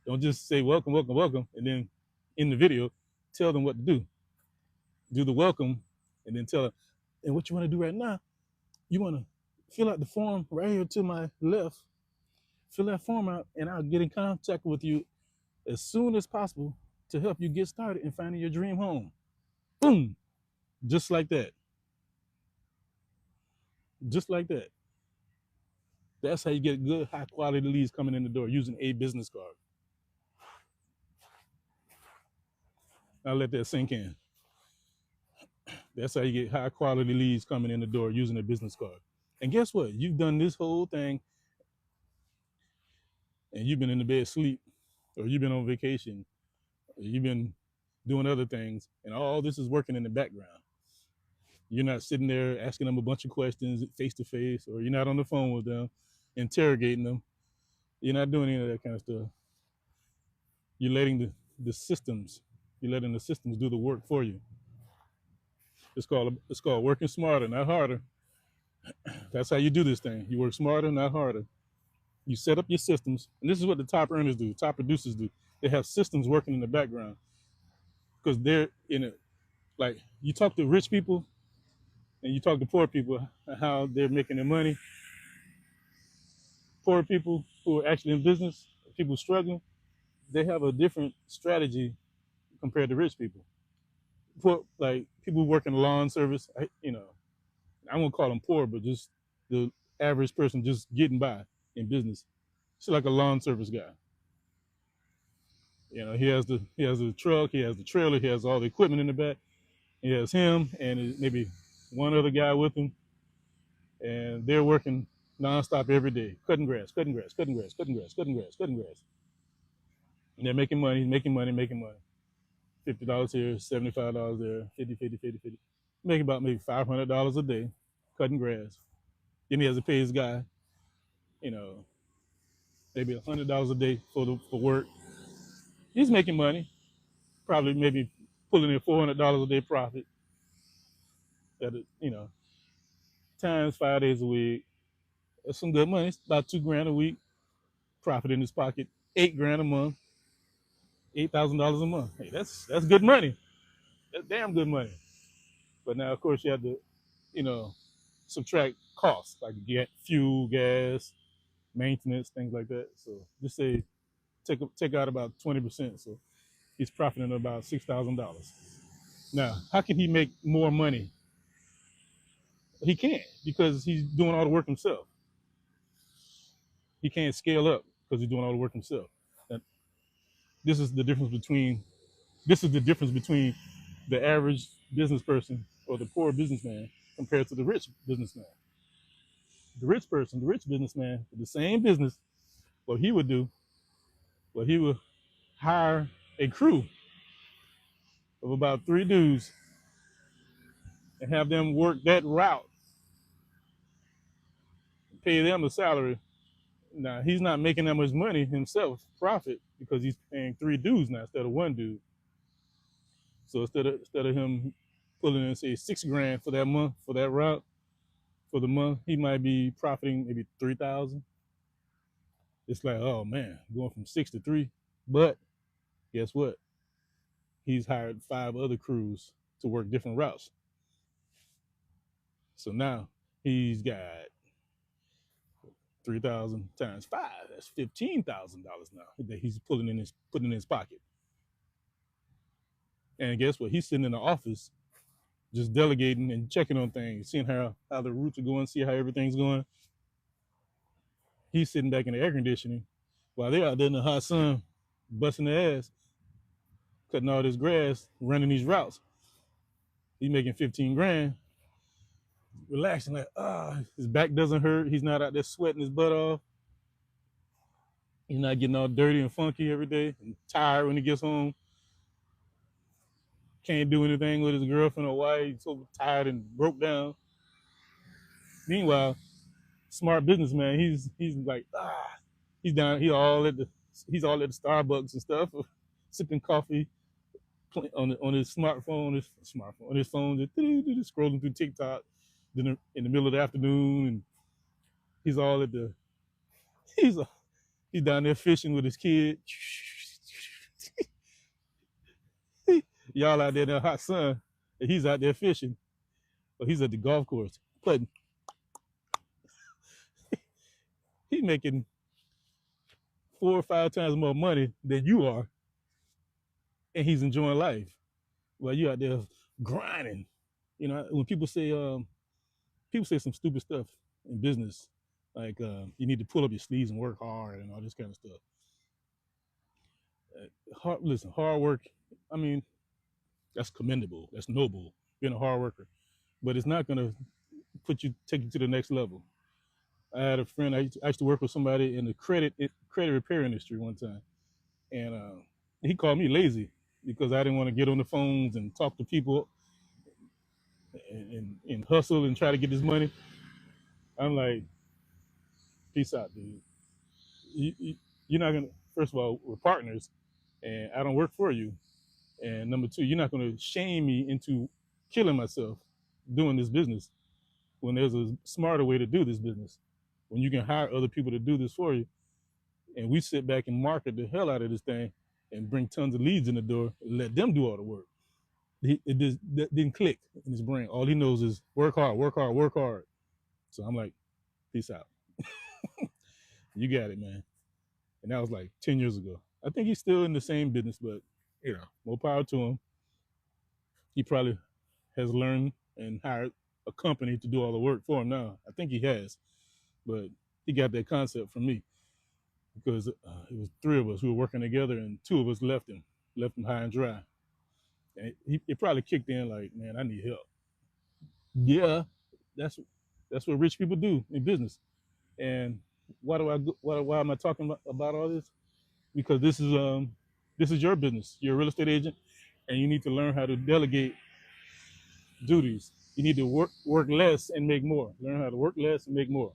Don't just say welcome, welcome, welcome, and then in the video tell them what to do. Do the welcome, and then tell them, and what you want to do right now, you want to fill out the form right here to my left. Fill that form out, and I'll get in contact with you as soon as possible to help you get started in finding your dream home. Boom. Just like that. Just like that. That's how you get good, high quality leads coming in the door using a business card. I'll let that sink in. That's how you get high quality leads coming in the door using a business card. And guess what? You've done this whole thing and you've been in the bed asleep, or you've been on vacation, or you've been doing other things, and all this is working in the background. You're not sitting there asking them a bunch of questions face to face, or you're not on the phone with them, interrogating them. You're not doing any of that kind of stuff. You're letting the systems, you're letting the systems do the work for you. It's called working smarter, not harder. That's how you do this thing. You work smarter, not harder. You set up your systems, and this is what the top earners do, top producers do. They have systems working in the background because they're in it. Like, you talk to rich people and you talk to poor people, how they're making their money. Poor people who are actually in business, people struggling, they have a different strategy compared to rich people. Like people who work in the lawn service, I won't call them poor, but just the average person just getting by in business. It's like a lawn service guy. He has the truck, he has the trailer, he has all the equipment in the back. He has him and maybe one other guy with him, and they're working nonstop every day, cutting grass, cutting grass, cutting grass, cutting grass, cutting grass, cutting grass. And they're making money, making money, making money. $50 here, $75 there, 50, 50, 50, 50. Making about maybe $500 a day, cutting grass. Then he has to pay his guy, maybe $100 a day for work. He's making money, probably maybe pulling in $400 a day profit. That times 5 days a week. That's some good money. It's about 2 grand a week profit in his pocket. 8 grand a month, $8,000 a month. Hey, that's good money. That's damn good money. But now, of course, you have to, you know, subtract costs like get fuel, gas, maintenance, things like that. So just say take out about 20%. So he's profiting about $6,000. Now, how can he make more money? He can't because he's doing all the work himself. He can't scale up because he's doing all the work himself. And this is the difference between the average business person or the poor businessman compared to the rich businessman. The rich person, the rich businessman, with the same business, what he would do, well, he would hire a crew of about 3 dudes and have them work that route, pay them a salary. Now he's not making that much money himself, profit, because he's paying 3 dudes now instead of 1 dude. So instead of him pulling in say 6 grand for that month for that route for the month, he might be profiting maybe 3,000. It's like, oh man, going from 6 to 3. But guess what? He's hired 5 other crews to work different routes. So now he's got 3,000 times 5. That's $15,000 now that he's putting in his pocket. And guess what? He's sitting in the office just delegating and checking on things, seeing how the routes are going, see how everything's going. He's sitting back in the air conditioning while they're out there in the hot sun, busting their ass, cutting all this grass, running these routes. He's making 15 grand, relaxing like, his back doesn't hurt. He's not out there sweating his butt off. He's not getting all dirty and funky every day and tired when he gets home. Can't do anything with his girlfriend or wife. He's so tired and broke down. Meanwhile, smart businessman, he's like, he's all at the Starbucks and stuff, sipping coffee on his smartphone, on his phone, just scrolling through TikTok in the middle of the afternoon, and he's all at the he's down there fishing with his kid. Y'all out there in the hot sun, and he's out there fishing, or he's at the golf course putting. He's making 4 or 5 times more money than you are, and he's enjoying life. Well, you out there grinding. You know, when people say some stupid stuff in business, like you need to pull up your sleeves and work hard and all this kind of stuff. Hard work. I mean, that's commendable. That's noble, being a hard worker, but it's not gonna take you to the next level. I had a friend. I used to work with somebody in the credit repair industry one time, and he called me lazy because I didn't want to get on the phones and talk to people and hustle and try to get this money. I'm like, peace out, dude. You're not gonna. First of all, we're partners, and I don't work for you. And number 2, you're not gonna shame me into killing myself doing this business when there's a smarter way to do this business. When you can hire other people to do this for you, and we sit back and market the hell out of this thing and bring tons of leads in the door and let them do all the work. That didn't click in his brain. All he knows is work hard, work hard, work hard. So I'm like, peace out. You got it, man. And that was like 10 years ago. I think he's still in the same business, but more power to him. He probably has learned and hired a company to do all the work for him now. I think he has, but he got that concept from me because it was 3 of us who were working together, and 2 of us left him high and dry. And it probably kicked in like, man, I need help. Yeah, that's what rich people do in business. And why am I talking about all this? Because this is your business. You're a real estate agent, and you need to learn how to delegate duties. You need to work less and make more. Learn how to work less and make more.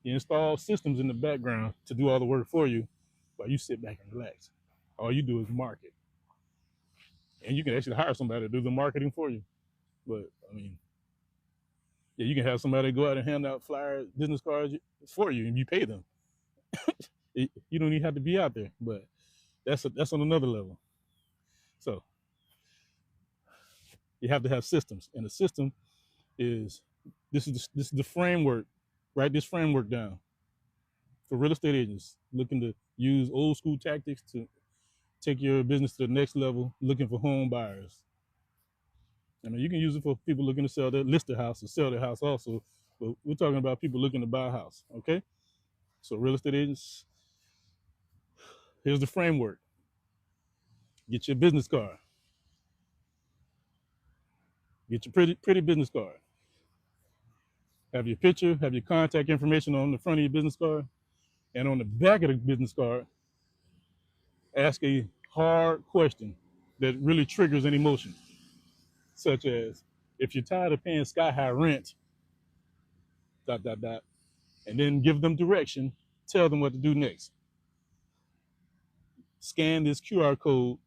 You install systems in the background to do all the work for you while you sit back and relax. All you do is market. And you can actually hire somebody to do the marketing for you. But I mean, yeah, you can have somebody go out and hand out flyers, business cards for you, and you pay them. You don't even have to be out there. But that's on another level. So you have to have systems, and the system is this is the framework. Write this framework down for real estate agents looking to use old school tactics to take your business to the next level, looking for home buyers. I mean, you can use it for people looking to list their house or sell their house also, but we're talking about people looking to buy a house, okay? So real estate agents, here's the framework. Get your business card. Get your pretty business card. Have your picture, have your contact information on the front of your business card, and on the back of the business card, ask a hard question that really triggers an emotion, such as, if you're tired of paying sky high rent, dot, dot, dot, and then give them direction, tell them what to do next. Scan this QR code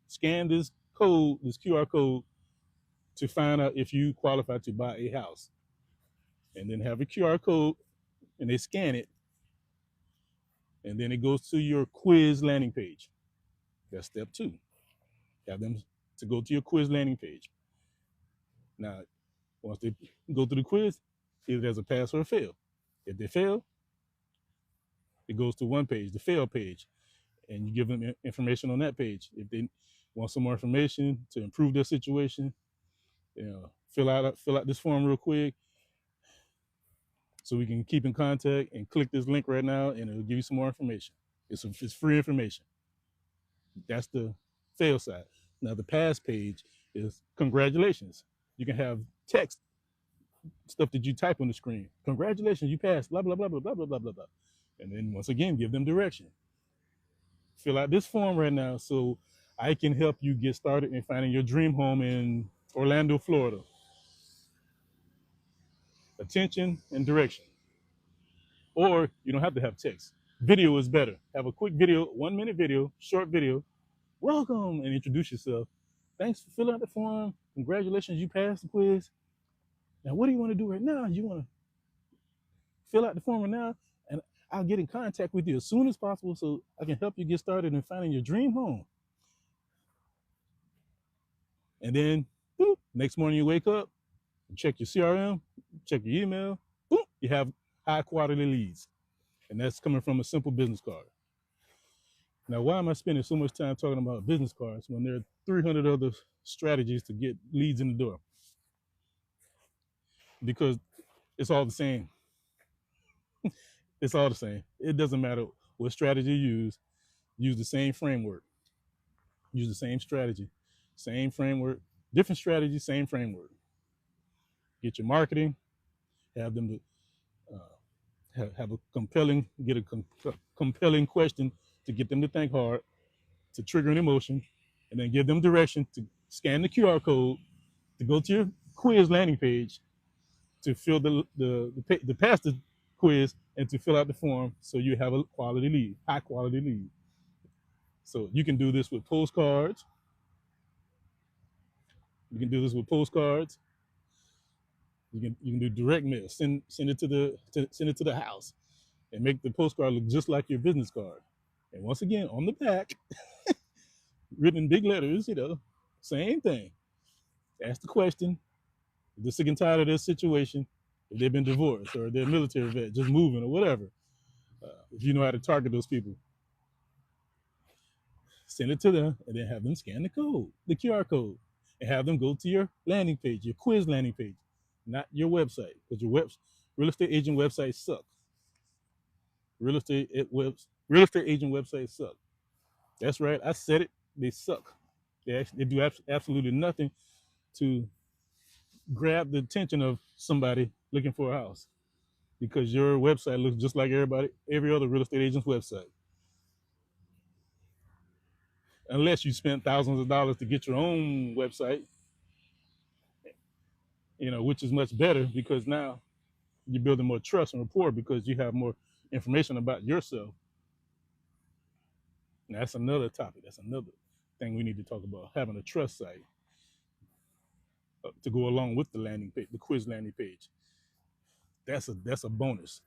to find out if you qualify to buy a house. And then have a QR code and they scan it. And then it goes to your quiz landing page. That's step 2. Have them to go to your quiz landing page. Now, once they go through the quiz, either there's a pass or a fail. If they fail, it goes to one page, the fail page, and you give them information on that page. If they want some more information to improve their situation, fill out this form real quick so we can keep in contact, and click this link right now and it'll give you some more information. It's free information. That's the fail side. Now the pass page is congratulations. You can have text stuff that you type on the screen. Congratulations, you passed, blah, blah, blah, blah, blah, blah, blah, blah. And then once again, give them direction. Fill out this form right now so I can help you get started in finding your dream home in Orlando, Florida. Attention and direction. Or you don't have to have text. Video is better. Have a quick video, 1-minute video, short video. Welcome, and introduce yourself. Thanks for filling out the form. Congratulations, you passed the quiz. Now, what do you want to do right now? You want to fill out the form right now, and I'll get in contact with you as soon as possible so I can help you get started in finding your dream home. And then, boop, next morning you wake up, you check your CRM, check your email, boop, you have high quality leads. And that's coming from a simple business card. Now, why am I spending so much time talking about business cards when there are 300 other strategies to get leads in the door? Because it's all the same. It's all the same. It doesn't matter what strategy you use the same framework. Use the same strategy, same framework, different strategy, same framework. Get your marketing, have them have a compelling question to get them to think hard, to trigger an emotion, and then give them direction to scan the QR code, to go to your quiz landing page, to fill the pass the quiz, and to fill out the form so you have a quality lead, high quality lead. So you can do this with postcards. You can do this with postcards. You can do direct mail. Send it to the house, and make the postcard look just like your business card. And once again, on the back, written in big letters, same thing. Ask the question. If they're sick and tired of their situation, if they've been divorced or they're a military vet, just moving or whatever, if you know how to target those people, send it to them and then have them scan the code, the QR code, and have them go to your landing page, your quiz landing page, not your website, because your real estate agent websites suck. Real estate agent websites suck. That's right, I said it. They suck. They do absolutely nothing to grab the attention of somebody looking for a house, because your website looks just like every other real estate agent's website. Unless you spent thousands of dollars to get your own website, which is much better, because now you're building more trust and rapport because you have more information about yourself. And that's another topic. That's another thing we need to talk about. Having a trust site to go along with the landing page, the quiz landing page. That's a bonus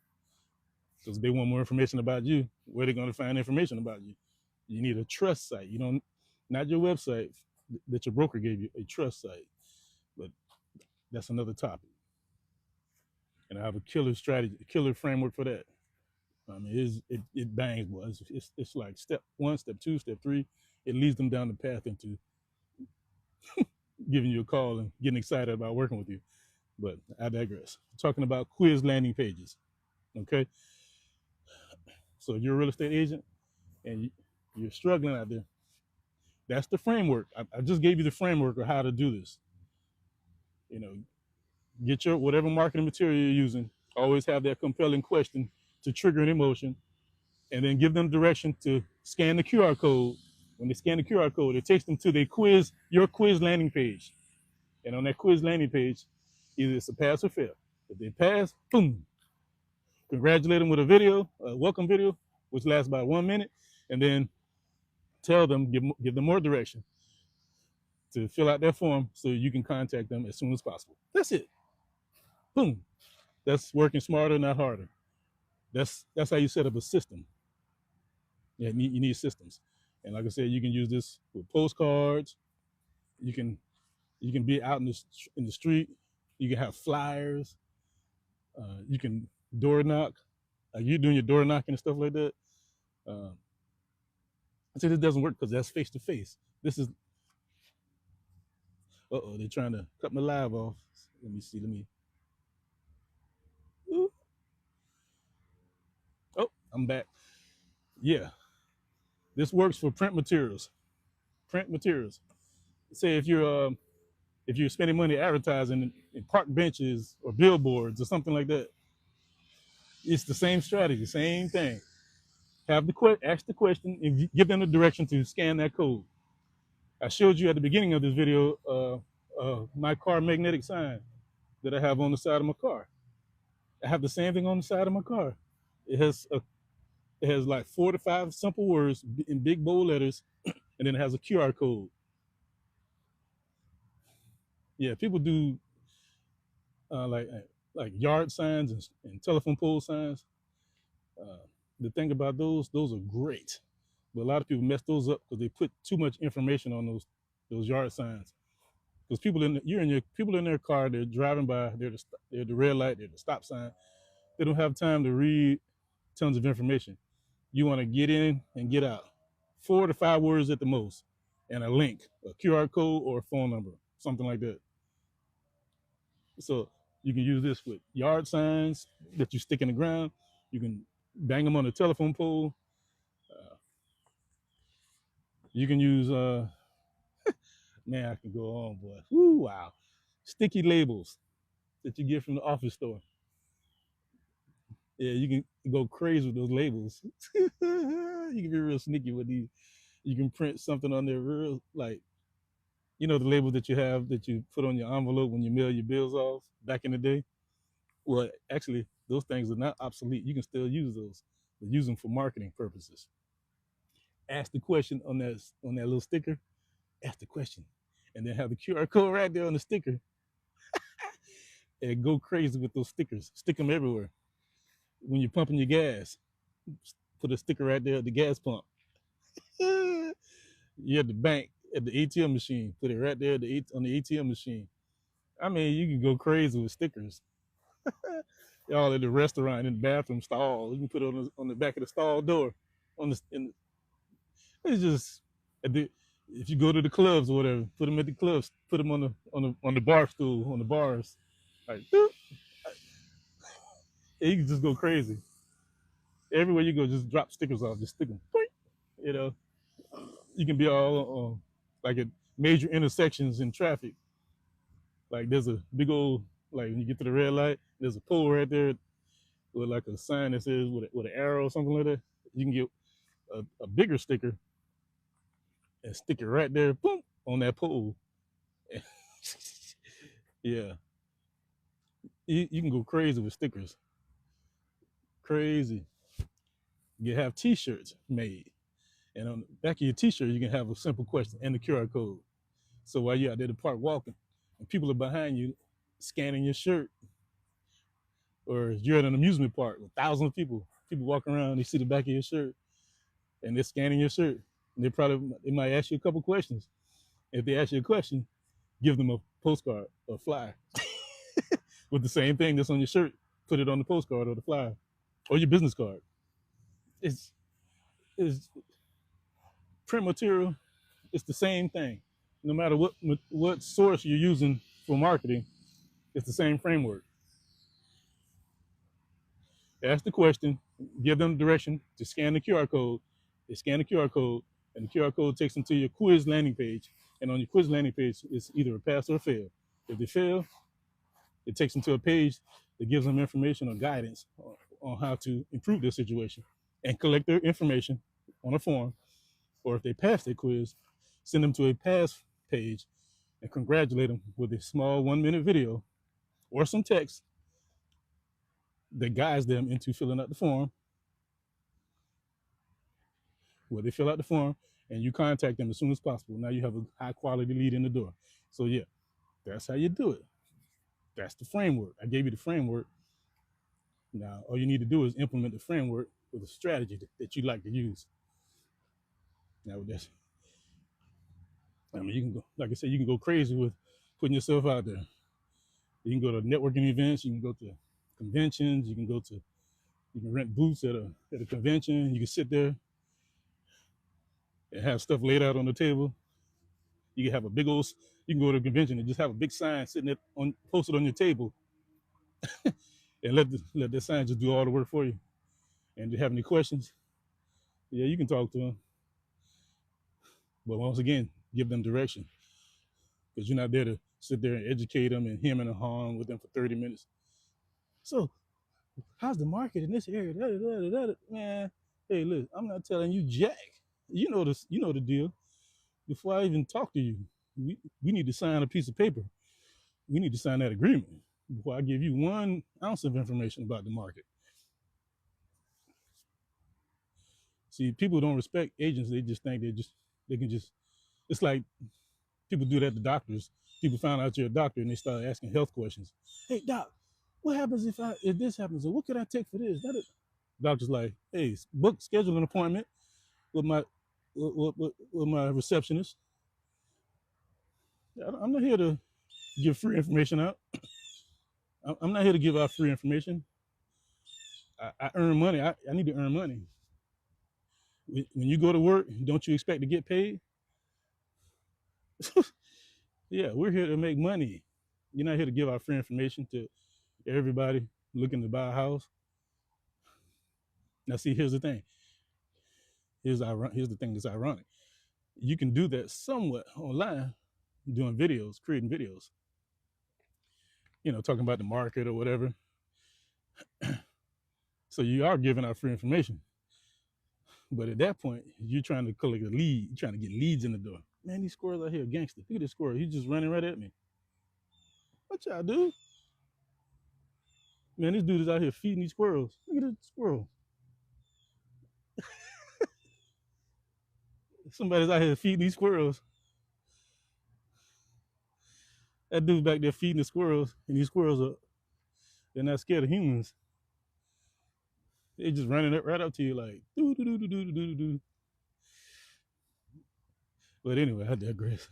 because they want more information about you. Where they're going to find information about you? You need a trust site. You don't, not your website that your broker gave you, a trust site. But that's another topic. And I have a killer strategy, a killer framework for that. I mean, it bangs, boy. It's like step one, step two, step three. It leads them down the path into giving you a call and getting excited about working with you. But I digress. Talking about quiz landing pages. Okay. So if you're a real estate agent and you're struggling out there, that's the framework. I just gave you the framework of how to do this. You know, get your whatever marketing material you're using. Always have that compelling question to trigger an emotion, and then give them direction to scan the QR code. When they scan the QR code, it takes them to your quiz landing page. And on that quiz landing page, either it's a pass or fail. If they pass, boom, congratulate them with a video, a welcome video, which lasts about 1 minute, and then tell them, give them more direction to fill out their form so you can contact them as soon as possible. That's it. Boom. That's working smarter, not harder. That's how you set up a system. Yeah, you need systems. And like I said, you can use this with postcards. You can be out in the street. You can have flyers. You can door knock. You're doing your door knocking and stuff like that. I say this doesn't work because that's face to face. This is they're trying to cut my live off. Let me see. Ooh. Oh, I'm back. Yeah, this works for print materials. Print materials. Say if you're spending money advertising in park benches or billboards or something like that, it's the same strategy, same thing. Ask the question and give them the direction to scan that code. I showed you at the beginning of this video my car magnetic sign that I have on the side of my car. I have the same thing on the side of my car. It has like 4 to 5 simple words in big bold letters, and then it has a QR code. Yeah, people do like yard signs and telephone pole signs. The thing about those are great, but a lot of people mess those up because they put too much information on those yard signs. Because people in their car, they're driving by, they're the red light, they're the stop sign. They don't have time to read tons of information. You want to get in and get out. 4 to 5 words at the most, and a link, a QR code, or a phone number, something like that. So you can use this with yard signs that you stick in the ground. You can bang them on a telephone pole. You can use man, I can go on, boy. Woo, wow. Sticky labels that you get from the office store. Yeah, you can go crazy with those labels. You can be real sneaky with these. You can print something on there real, like, the labels that you have that you put on your envelope when you mail your bills off back in the day. Well, actually, those things are not obsolete. You can still use those, but use them for marketing purposes. Ask the question on that little sticker. Ask the question, and then have the QR code right there on the sticker, and go crazy with those stickers. Stick them everywhere. When you're pumping your gas, put a sticker right there at the gas pump. You're at the bank, at the ATM machine, put it right there on the ATM machine. I mean, you can go crazy with stickers. Y'all at the restaurant, in the bathroom stall, you can put it on the back of the stall door. It's just, if you go to the clubs or whatever, put them at the clubs, put them on the bar stool, on the bars. Like, you can just go crazy. Everywhere you go, just drop stickers off, just stick them. You know, you can be all like at major intersections in traffic. Like there's a big old, like when you get to the red light, there's a pole right there with like a sign that says with an arrow or something like that. You can get a bigger sticker and stick it right there, boom, on that pole. Yeah, you can go crazy with stickers. Crazy. You have T-shirts made, and on the back of your T-shirt, you can have a simple question and the QR code. So while you're out there at the park walking, and people are behind you scanning your shirt, or you're at an amusement park with thousands of people walking around, they see the back of your shirt, and they're scanning your shirt, and they might ask you a couple questions. If they ask you a question, give them a postcard or a flyer with the same thing that's on your shirt. Put it on the postcard or the flyer or your business card. It's it's print material. It's the same thing. No matter what source you're using for marketing, it's the same framework. Ask the question, give them direction to scan the QR code. They scan the QR code, and the QR code takes them to your quiz landing page. And on your quiz landing page, it's either a pass or a fail. If they fail, it takes them to a page that gives them information or guidance on how to improve their situation and collect their information on a form. Or if they pass their quiz, send them to a pass page and congratulate them with a small 1-minute video or some text that guides them into filling out the form, where they fill out the form and you contact them as soon as possible. Now you have a high quality lead in the door. So yeah, that's how you do it. That's the framework. I gave you the framework. Now all you need to do is implement the framework with a strategy that you like to use. Now with this, I mean, you can go, like I said, you can go crazy with putting yourself out there. You can go to networking events. You can go to conventions. You can rent booths at a convention. You can sit there and have stuff laid out on the table. You can have a big old. You can go to a convention and just have a big sign sitting there posted on your table, and let that sign just do all the work for you. And if you have any questions, yeah, you can talk to them. But once again, give them direction, because you're not there to sit there and educate them and him and harm with them for 30 minutes. So, how's the market in this area? Da, da, da, da, da. Man, hey, look, I'm not telling you jack. You know this. You know the deal. Before I even talk to you, we need to sign a piece of paper. We need to sign that agreement before I give you 1 ounce of information about the market. See, people don't respect agents. They just think they can just. It's like people do that to doctors. People find out you're a doctor and they start asking health questions. Hey doc, what happens if this happens? Or what could I take for this? Doctor's like, hey, schedule an appointment with my receptionist. I'm not here to give free information out. I'm not here to give out free information. I earn money. I need to earn money. When you go to work, don't you expect to get paid? Yeah, we're here to make money. You're not here to give out free information to everybody looking to buy a house. Now, see, here's the thing. Here's the thing that's ironic. You can do that somewhat online, doing videos, creating videos. Talking about the market or whatever. So you are giving out free information. But at that point, you're trying to collect a lead. You're trying to get leads in the door. Man, these squirrels out here, gangster. Look at this squirrel. He's just running right at me. What y'all do? Man, this dude is out here feeding these squirrels. Look at this squirrel. Somebody's out here feeding these squirrels. That dude's back there feeding the squirrels, and these squirrels they're not scared of humans. They just running right up to you like doo doo doo doo doo doo doo. But anyway, I digress.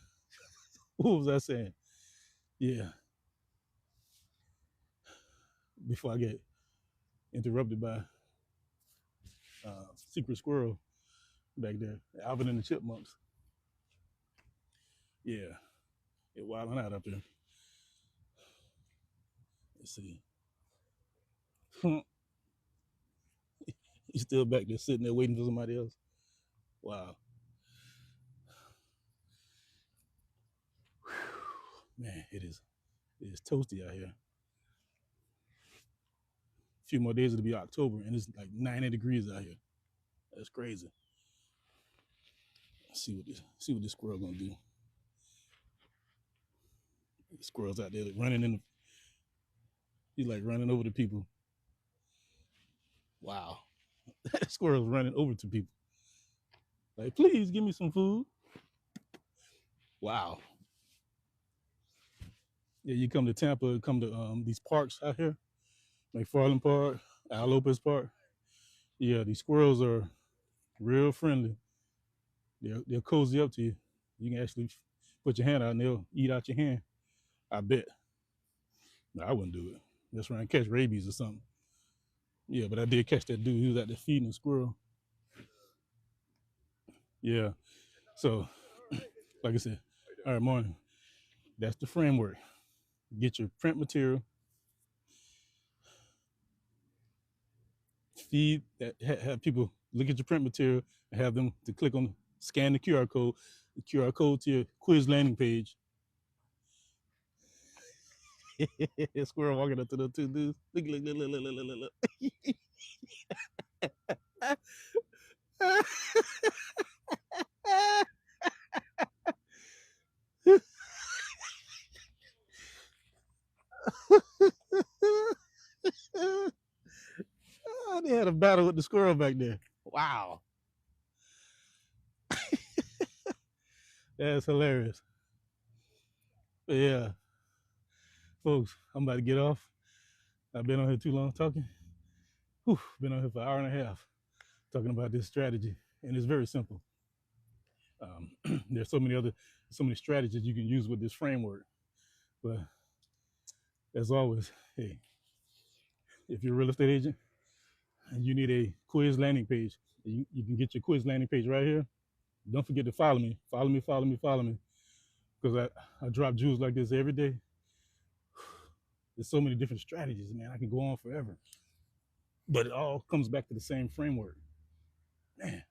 What was I saying? Yeah. Before I get interrupted by secret squirrel back there, Alvin and the Chipmunks. Yeah, they're wilding out up there. Let's see. He's still back there sitting there waiting for somebody else. Wow. Man, it is toasty out here. A few more days it'll be October and it's like 90 degrees out here. That's crazy. Let's see what this squirrel gonna do. The squirrel's out there running he's like running over the people. Wow. Squirrels running over to people. Like, please give me some food. Wow. Yeah, you come to Tampa, come to these parks out here, like Farland Park, Al Lopez Park. Yeah, these squirrels are real friendly. They'll cozy up to you. You can actually put your hand out and they'll eat out your hand. I bet. No, I wouldn't do it. Just trying to catch rabies or something. Yeah, but I did catch that dude. He was out there feeding a squirrel. Yeah. So, like I said, all right, morning. That's the framework. Get your print material, feed that, have people look at your print material and have them to click on, scan the QR code to your quiz landing page. Squirrel walking up to the two dudes. Look. They had a battle with the squirrel back there. Wow. That's hilarious. But yeah, folks, I'm about to get off. I've been on here too long talking. Whew, been on here for an hour and a half talking about this strategy, and it's very simple. There's so many strategies you can use with this framework. But as always, hey, if you're a real estate agent and you need a quiz landing page, you can get your quiz landing page right here. Don't forget to follow me. Follow me. Because I drop jewels like this every day. There's so many different strategies, man. I can go on forever. But it all comes back to the same framework. Man,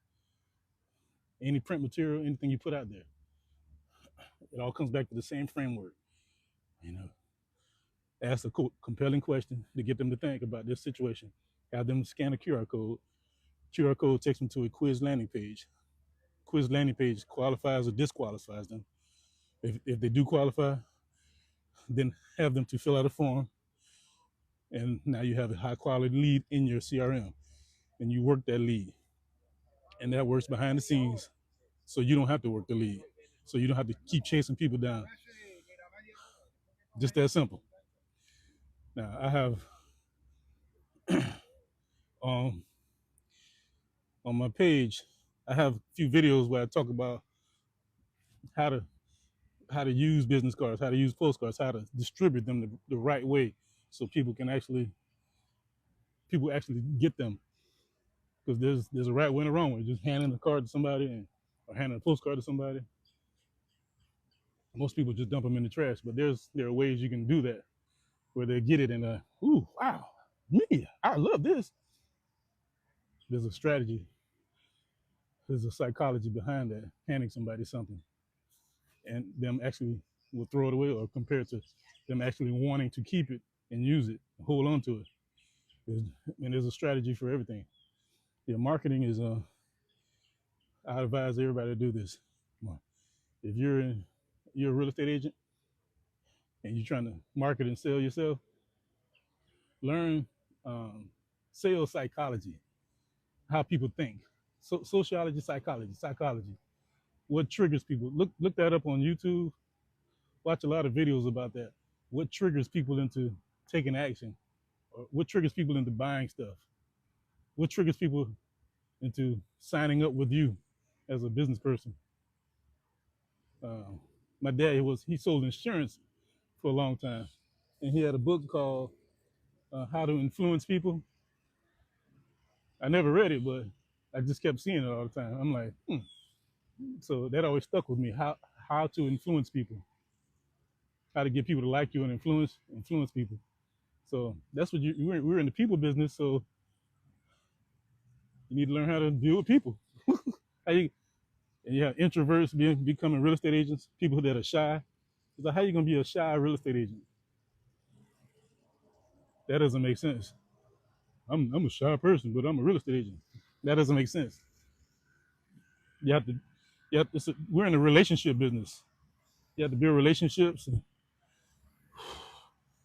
any print material, anything you put out there, it all comes back to the same framework. You know, ask a compelling question to get them to think about this situation. Have them scan a QR code. QR code takes them to a quiz landing page. Quiz landing page qualifies or disqualifies them. If they do qualify, then have them to fill out a form. And now you have a high quality lead in your CRM and you work that lead. And that works behind the scenes. So you don't have to work the lead. So you don't have to keep chasing people down. Just that simple. Now I have um, on my page, I have a few videos where I talk about how to use business cards, how to use postcards, how to distribute them the right way, so people actually get them. Because there's a right way and a wrong way. Just handing a card to somebody or handing a postcard to somebody. Most people just dump them in the trash. But there are ways you can do that where they get it and ooh, wow, me, I love this. There's a strategy. There's a psychology behind that, handing somebody something, and them actually will throw it away, or compared to them actually wanting to keep it and use it, and hold on to it. There's a strategy for everything. Yeah, marketing is I advise everybody to do this. If you're a real estate agent and you're trying to market and sell yourself, learn um, sales psychology, how people think, sociology, psychology. What triggers people? Look that up on YouTube. Watch a lot of videos about that. What triggers people into taking action, or what triggers people into buying stuff? What triggers people into signing up with you as a business person? Uh, my dad he sold insurance for a long time, and he had a book called How to Influence People. I never read it, but I just kept seeing it all the time. I'm like, So that always stuck with me. How to influence people, how to get people to like you and influence people. So that's what we're in the people business. So you need to learn how to deal with people. How you and you have introverts becoming real estate agents, people that are shy. It's like, how you gonna be a shy real estate agent? That doesn't make sense. I'm a shy person, but I'm a real estate agent. That doesn't make sense. You have to, we're in a relationship business. You have to build relationships. And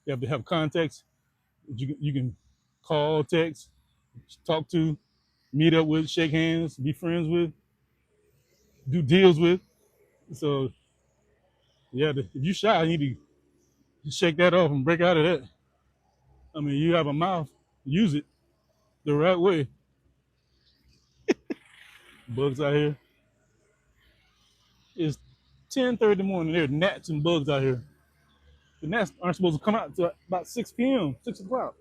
you have to have contacts. You can call, text, talk to, meet up with, shake hands, be friends with, do deals with. So yeah, if you shy, you need to shake that off and break out of that. I mean, you have a mouth, use it the right way. Bugs out here. It's 10:30 in the morning. There are gnats and bugs out here. The gnats aren't supposed to come out until about 6 p.m., 6 o'clock.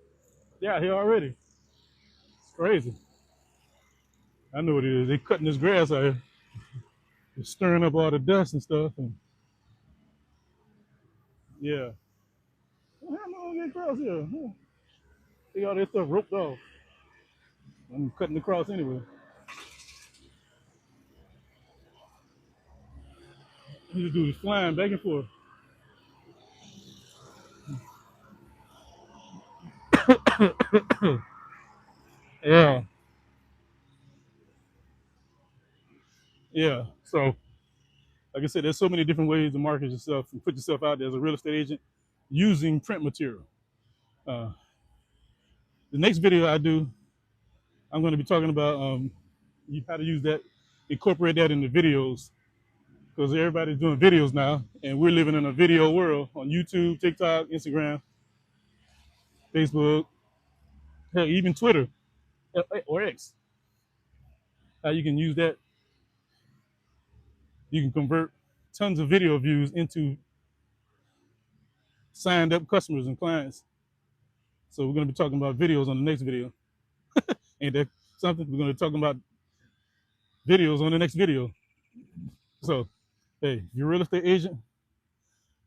They're out here already. It's crazy. I know what it is. They cutting this grass out here. They're stirring up all the dust and stuff. And yeah. How am I gonna get across here? Huh. They got all this stuff roped off. I'm cutting across anyway. You just do this flying back and forth. Yeah. Yeah. So, like I said, there's so many different ways to market yourself and put yourself out there as a real estate agent using print material. Uh, the next video I do, I'm going to be talking about how to use that, incorporate that in the videos, because everybody's doing videos now, and we're living in a video world on YouTube, TikTok, Instagram, Facebook, hell, even Twitter or X. How you can use that, you can convert tons of video views into signed up customers and clients. So we're going to be talking about videos on the next video. Ain't that something? We're going to talk about videos on the next video. So, hey, if you're a real estate agent,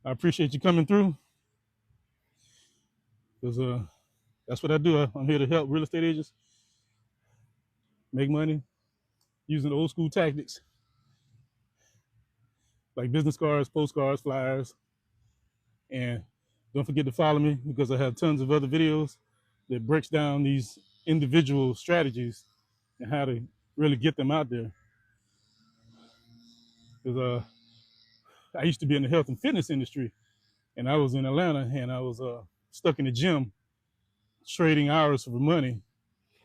I appreciate you coming through, because that's what I do. I'm here to help real estate agents make money using old school tactics like business cards, postcards, flyers. And don't forget to follow me, because I have tons of other videos that breaks down these individual strategies and how to really get them out there. Because I used to be in the health and fitness industry, and I was in Atlanta, and I was stuck in the gym trading hours for money.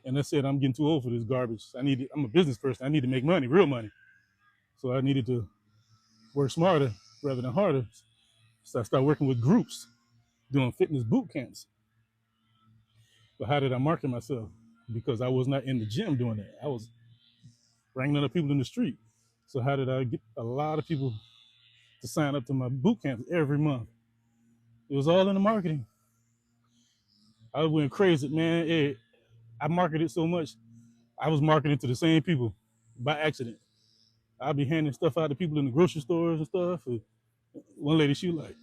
And I said, I'm getting too old for this garbage. I'm a business person. I need to make money, real money. So I needed to work smarter rather than harder. So I started working with groups, doing fitness boot camps. But how did I market myself? Because I was not in the gym doing that. I was wrangling other people in the street. So how did I get a lot of people to sign up to my boot camps every month? It was all in the marketing. I went crazy, man. I marketed so much. I was marketing to the same people by accident. I'd be handing stuff out to people in the grocery stores and stuff. And one lady, she was like,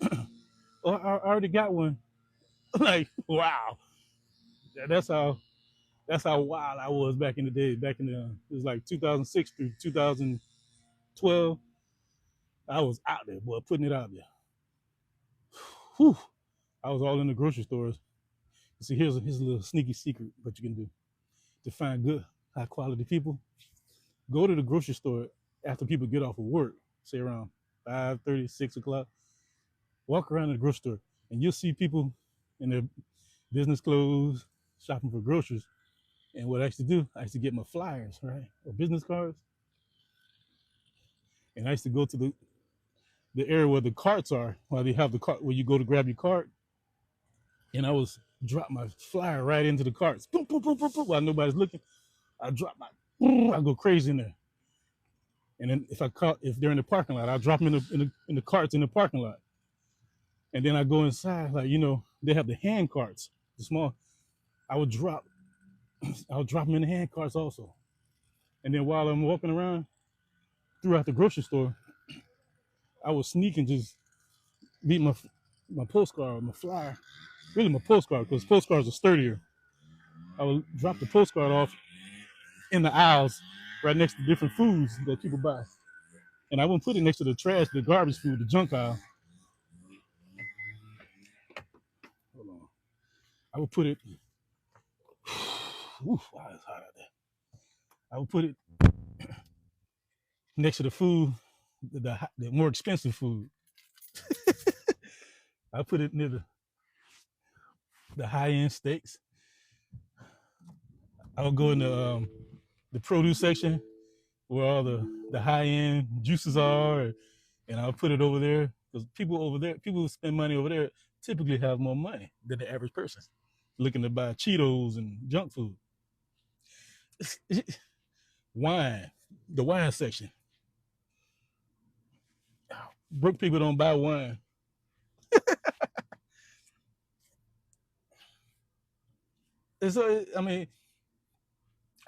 "Oh, I already got one." Like, wow. That's how wild I was back in the day. Back in it was like 2006 through 2012. I was out there, boy, putting it out there. Whew. I was all in the grocery stores. See, here's a little sneaky secret what you can do to find good, high quality people. Go to the grocery store after people get off of work, say around 5:30, 6 o'clock. Walk around the grocery store, and you'll see people in their business clothes shopping for groceries. And what I used to do, I used to get my flyers, right, or business cards, and I used to go to the area where the carts are, while they have the cart where you go to grab your cart, and I was drop my flyer right into the carts, boom, boom, boom, boom, boom, while nobody's looking. I go crazy in there. And then if they're in the parking lot, I'll drop them in the carts in the parking lot. And then I go inside, like, they have the hand carts, the small. I would drop them in the hand carts also. And then while I'm walking around throughout the grocery store, I would sneak and just beat my postcard, my flyer, really my postcard, because postcards are sturdier. I would drop the postcard off in the aisles right next to different foods that people buy. And I wouldn't put it next to the trash, the garbage food, the junk aisle. Hold on. I would put it, oof, wow, it's hot out there. I would put it next to the food, the more expensive food. I put it near the high end steaks. I would go in the the produce section where all the high end juices are, and I'll put it over there because people who spend money over there typically have more money than the average person looking to buy Cheetos and junk food. Wine, the wine section. Broke people don't buy wine. It's I mean,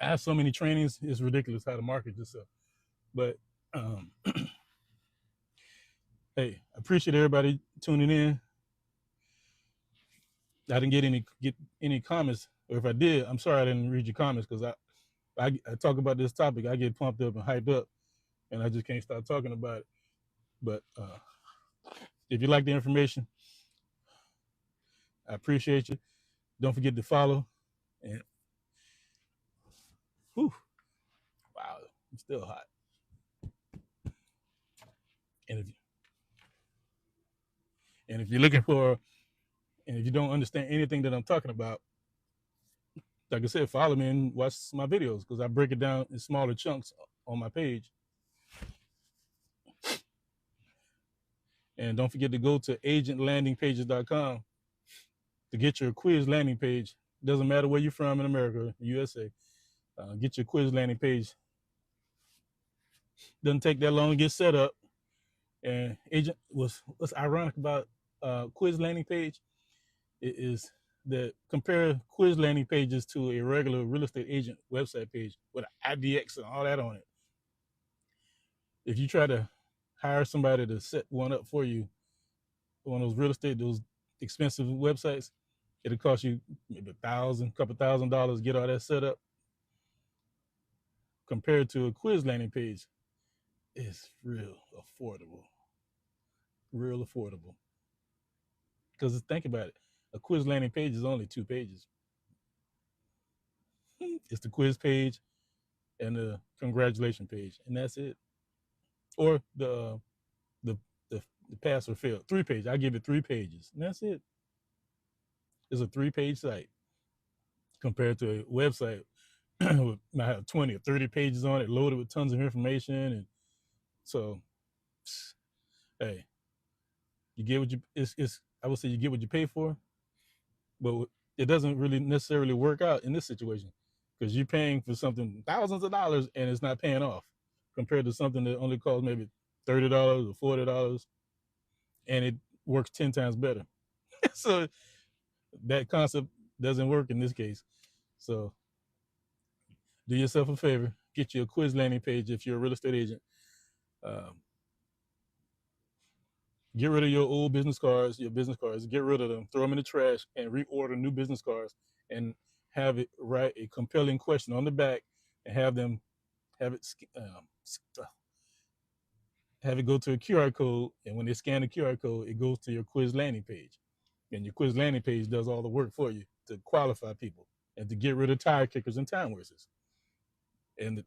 I have so many trainings. It's ridiculous how to market yourself. But um, hey, I appreciate everybody tuning in. I didn't get any comments, or if I did, I'm sorry I didn't read your comments because I talk about this topic, I get pumped up and hyped up, and I just can't stop talking about it. But if you like the information, I appreciate you. Don't forget to follow. And whew, wow, I'm still hot. And if you're looking for, and if you don't understand anything that I'm talking about, like I said, follow me and watch my videos because I break it down in smaller chunks on my page. And don't forget to go to agentlandingpages.com to get your quiz landing page. Doesn't matter where you're from in America, USA. Get your quiz landing page. Doesn't take that long to get set up. And agent what's ironic about quiz landing page is that compare quiz landing pages to a regular real estate agent website page with an IDX and all that on it. If you try to hire somebody to set one up for you, one of those expensive websites, it'll cost you maybe couple $1,000 to get all that set up. Compared to a quiz landing page, it's real affordable. Because think about it, a quiz landing page is only 2 pages. It's the quiz page and the congratulation page, and that's it. Or the pass or fail, 3 pages. I give it 3 pages, and that's it. It's a 3-page site compared to a website with might have 20 or 30 pages on it, loaded with tons of information. And so, hey, you get what you it's I would say you get what you pay for, but it doesn't really necessarily work out in this situation because you're paying for something thousands of dollars and it's not paying off compared to something that only costs maybe $30 or $40 and it works 10 times better. So that concept doesn't work in this case. So do yourself a favor, get you a quiz landing page if you're a real estate agent. Get rid of your old business cards, get rid of them, throw them in the trash, and reorder new business cards, and have it write a compelling question on the back, and have it go to a QR code, and when they scan the QR code, it goes to your quiz landing page, and your quiz landing page does all the work for you to qualify people and to get rid of tire kickers and time wasters, and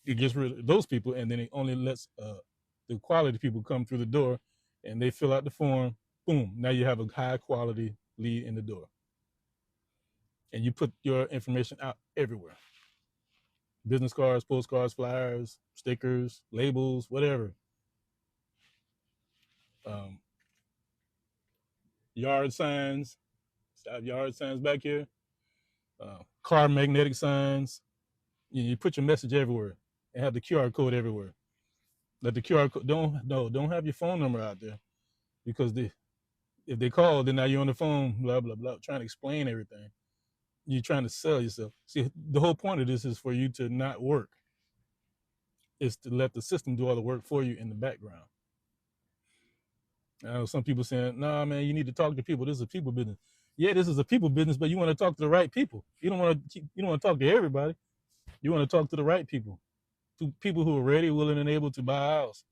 it gets rid of those people, and then it only lets the quality people come through the door, and they fill out the form. Boom! Now you have a high quality lead in the door, and you put your information out everywhere: business cards, postcards, flyers, stickers, labels, whatever. Um, yard signs. Stop yard signs back here. Car magnetic signs. You put your message everywhere and have the QR code everywhere. Let the QR code don't have your phone number out there because if they call, then now you're on the phone, blah blah blah, trying to explain everything. You're trying to sell yourself. See, the whole point of this is for you to not work. It's to let the system do all the work for you in the background. I know some people saying, "Nah, man, you need to talk to people. This is a people business." Yeah, this is a people business, but you want to talk to the right people. You don't want to talk to everybody. You want to talk to the right people, to people who are ready, willing, and able to buy a house.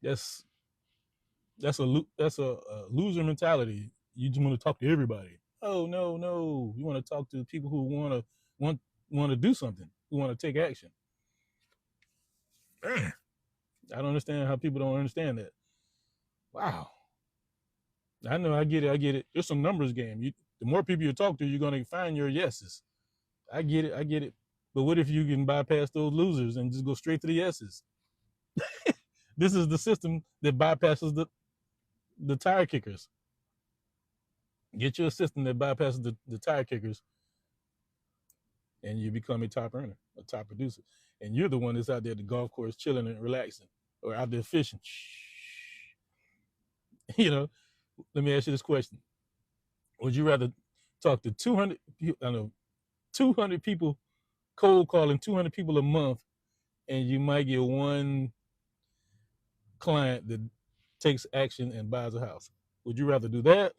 That's a loser mentality. You just want to talk to everybody. Oh no! You want to talk to people who want to do something, who want to take action. Man, I don't understand how people don't understand that. Wow. I know, I get it. It's a numbers game. The more people you talk to, you're going to find your yeses. I get it. I get it. But what if you can bypass those losers and just go straight to the S's? This is the system that bypasses the tire kickers. Get you a system that bypasses the tire kickers, and you become a top earner, a top producer. And you're the one that's out there at the golf course chilling and relaxing, or out there fishing. You know, let me ask you this question: would you rather talk to 200, I know, 200 people, cold calling 200 people a month, and you might get one client that takes action and buys a house? Would you rather do that,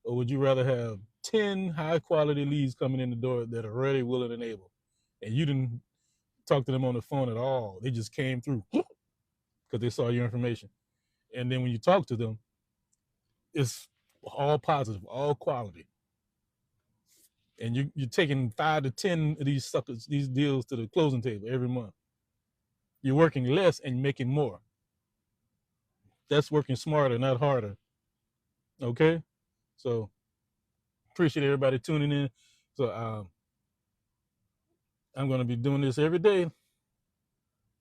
or would you rather have 10 high quality leads coming in the door that are ready, willing, and able, and you didn't talk to them on the phone at all? They just came through because they saw your information. And then when you talk to them, it's all positive, all quality. And you're taking 5 to 10 of these suckers, these deals to the closing table every month. You're working less and making more. That's working smarter, not harder. Okay? So appreciate everybody tuning in. So I'm going to be doing this every day,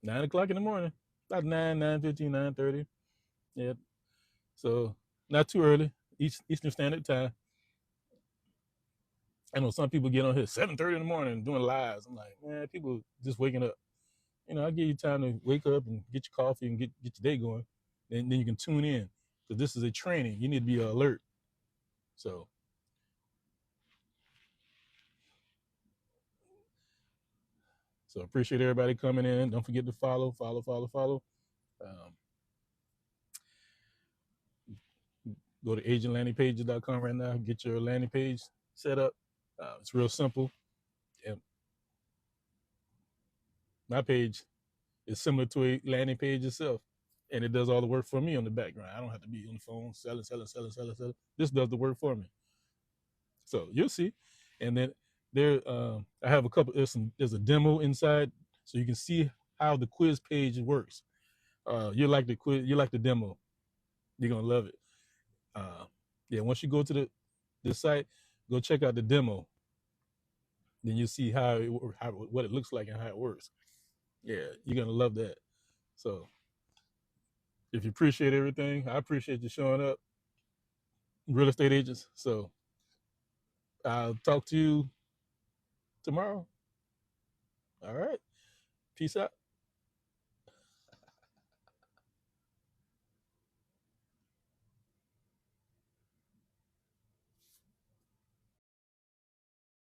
9 o'clock in the morning, about 9, 9:15, 9:30. Yeah. So not too early, Eastern Standard Time. I know some people get on here 7:30 in the morning doing lives. I'm like, man, people just waking up. I'll give you time to wake up and get your coffee and get your day going. And then you can tune in, because this is a training. You need to be alert. So appreciate everybody coming in. Don't forget to follow. Um, Go to agentlandingpages.com right now. Get your landing page set up. It's real simple. And my page is similar to a landing page itself, and it does all the work for me on the background. I don't have to be on the phone selling. This does the work for me. So you'll see. And then I have a couple. There's a demo inside, so you can see how the quiz page works. You like the quiz. You like the demo. You're gonna love it. Yeah. Once you go to the site, go check out the demo. Then you see what it looks like and how it works. Yeah, you're gonna love that. So if you appreciate everything, I appreciate you showing up, real estate agents. So I'll talk to you tomorrow. All right. Peace out.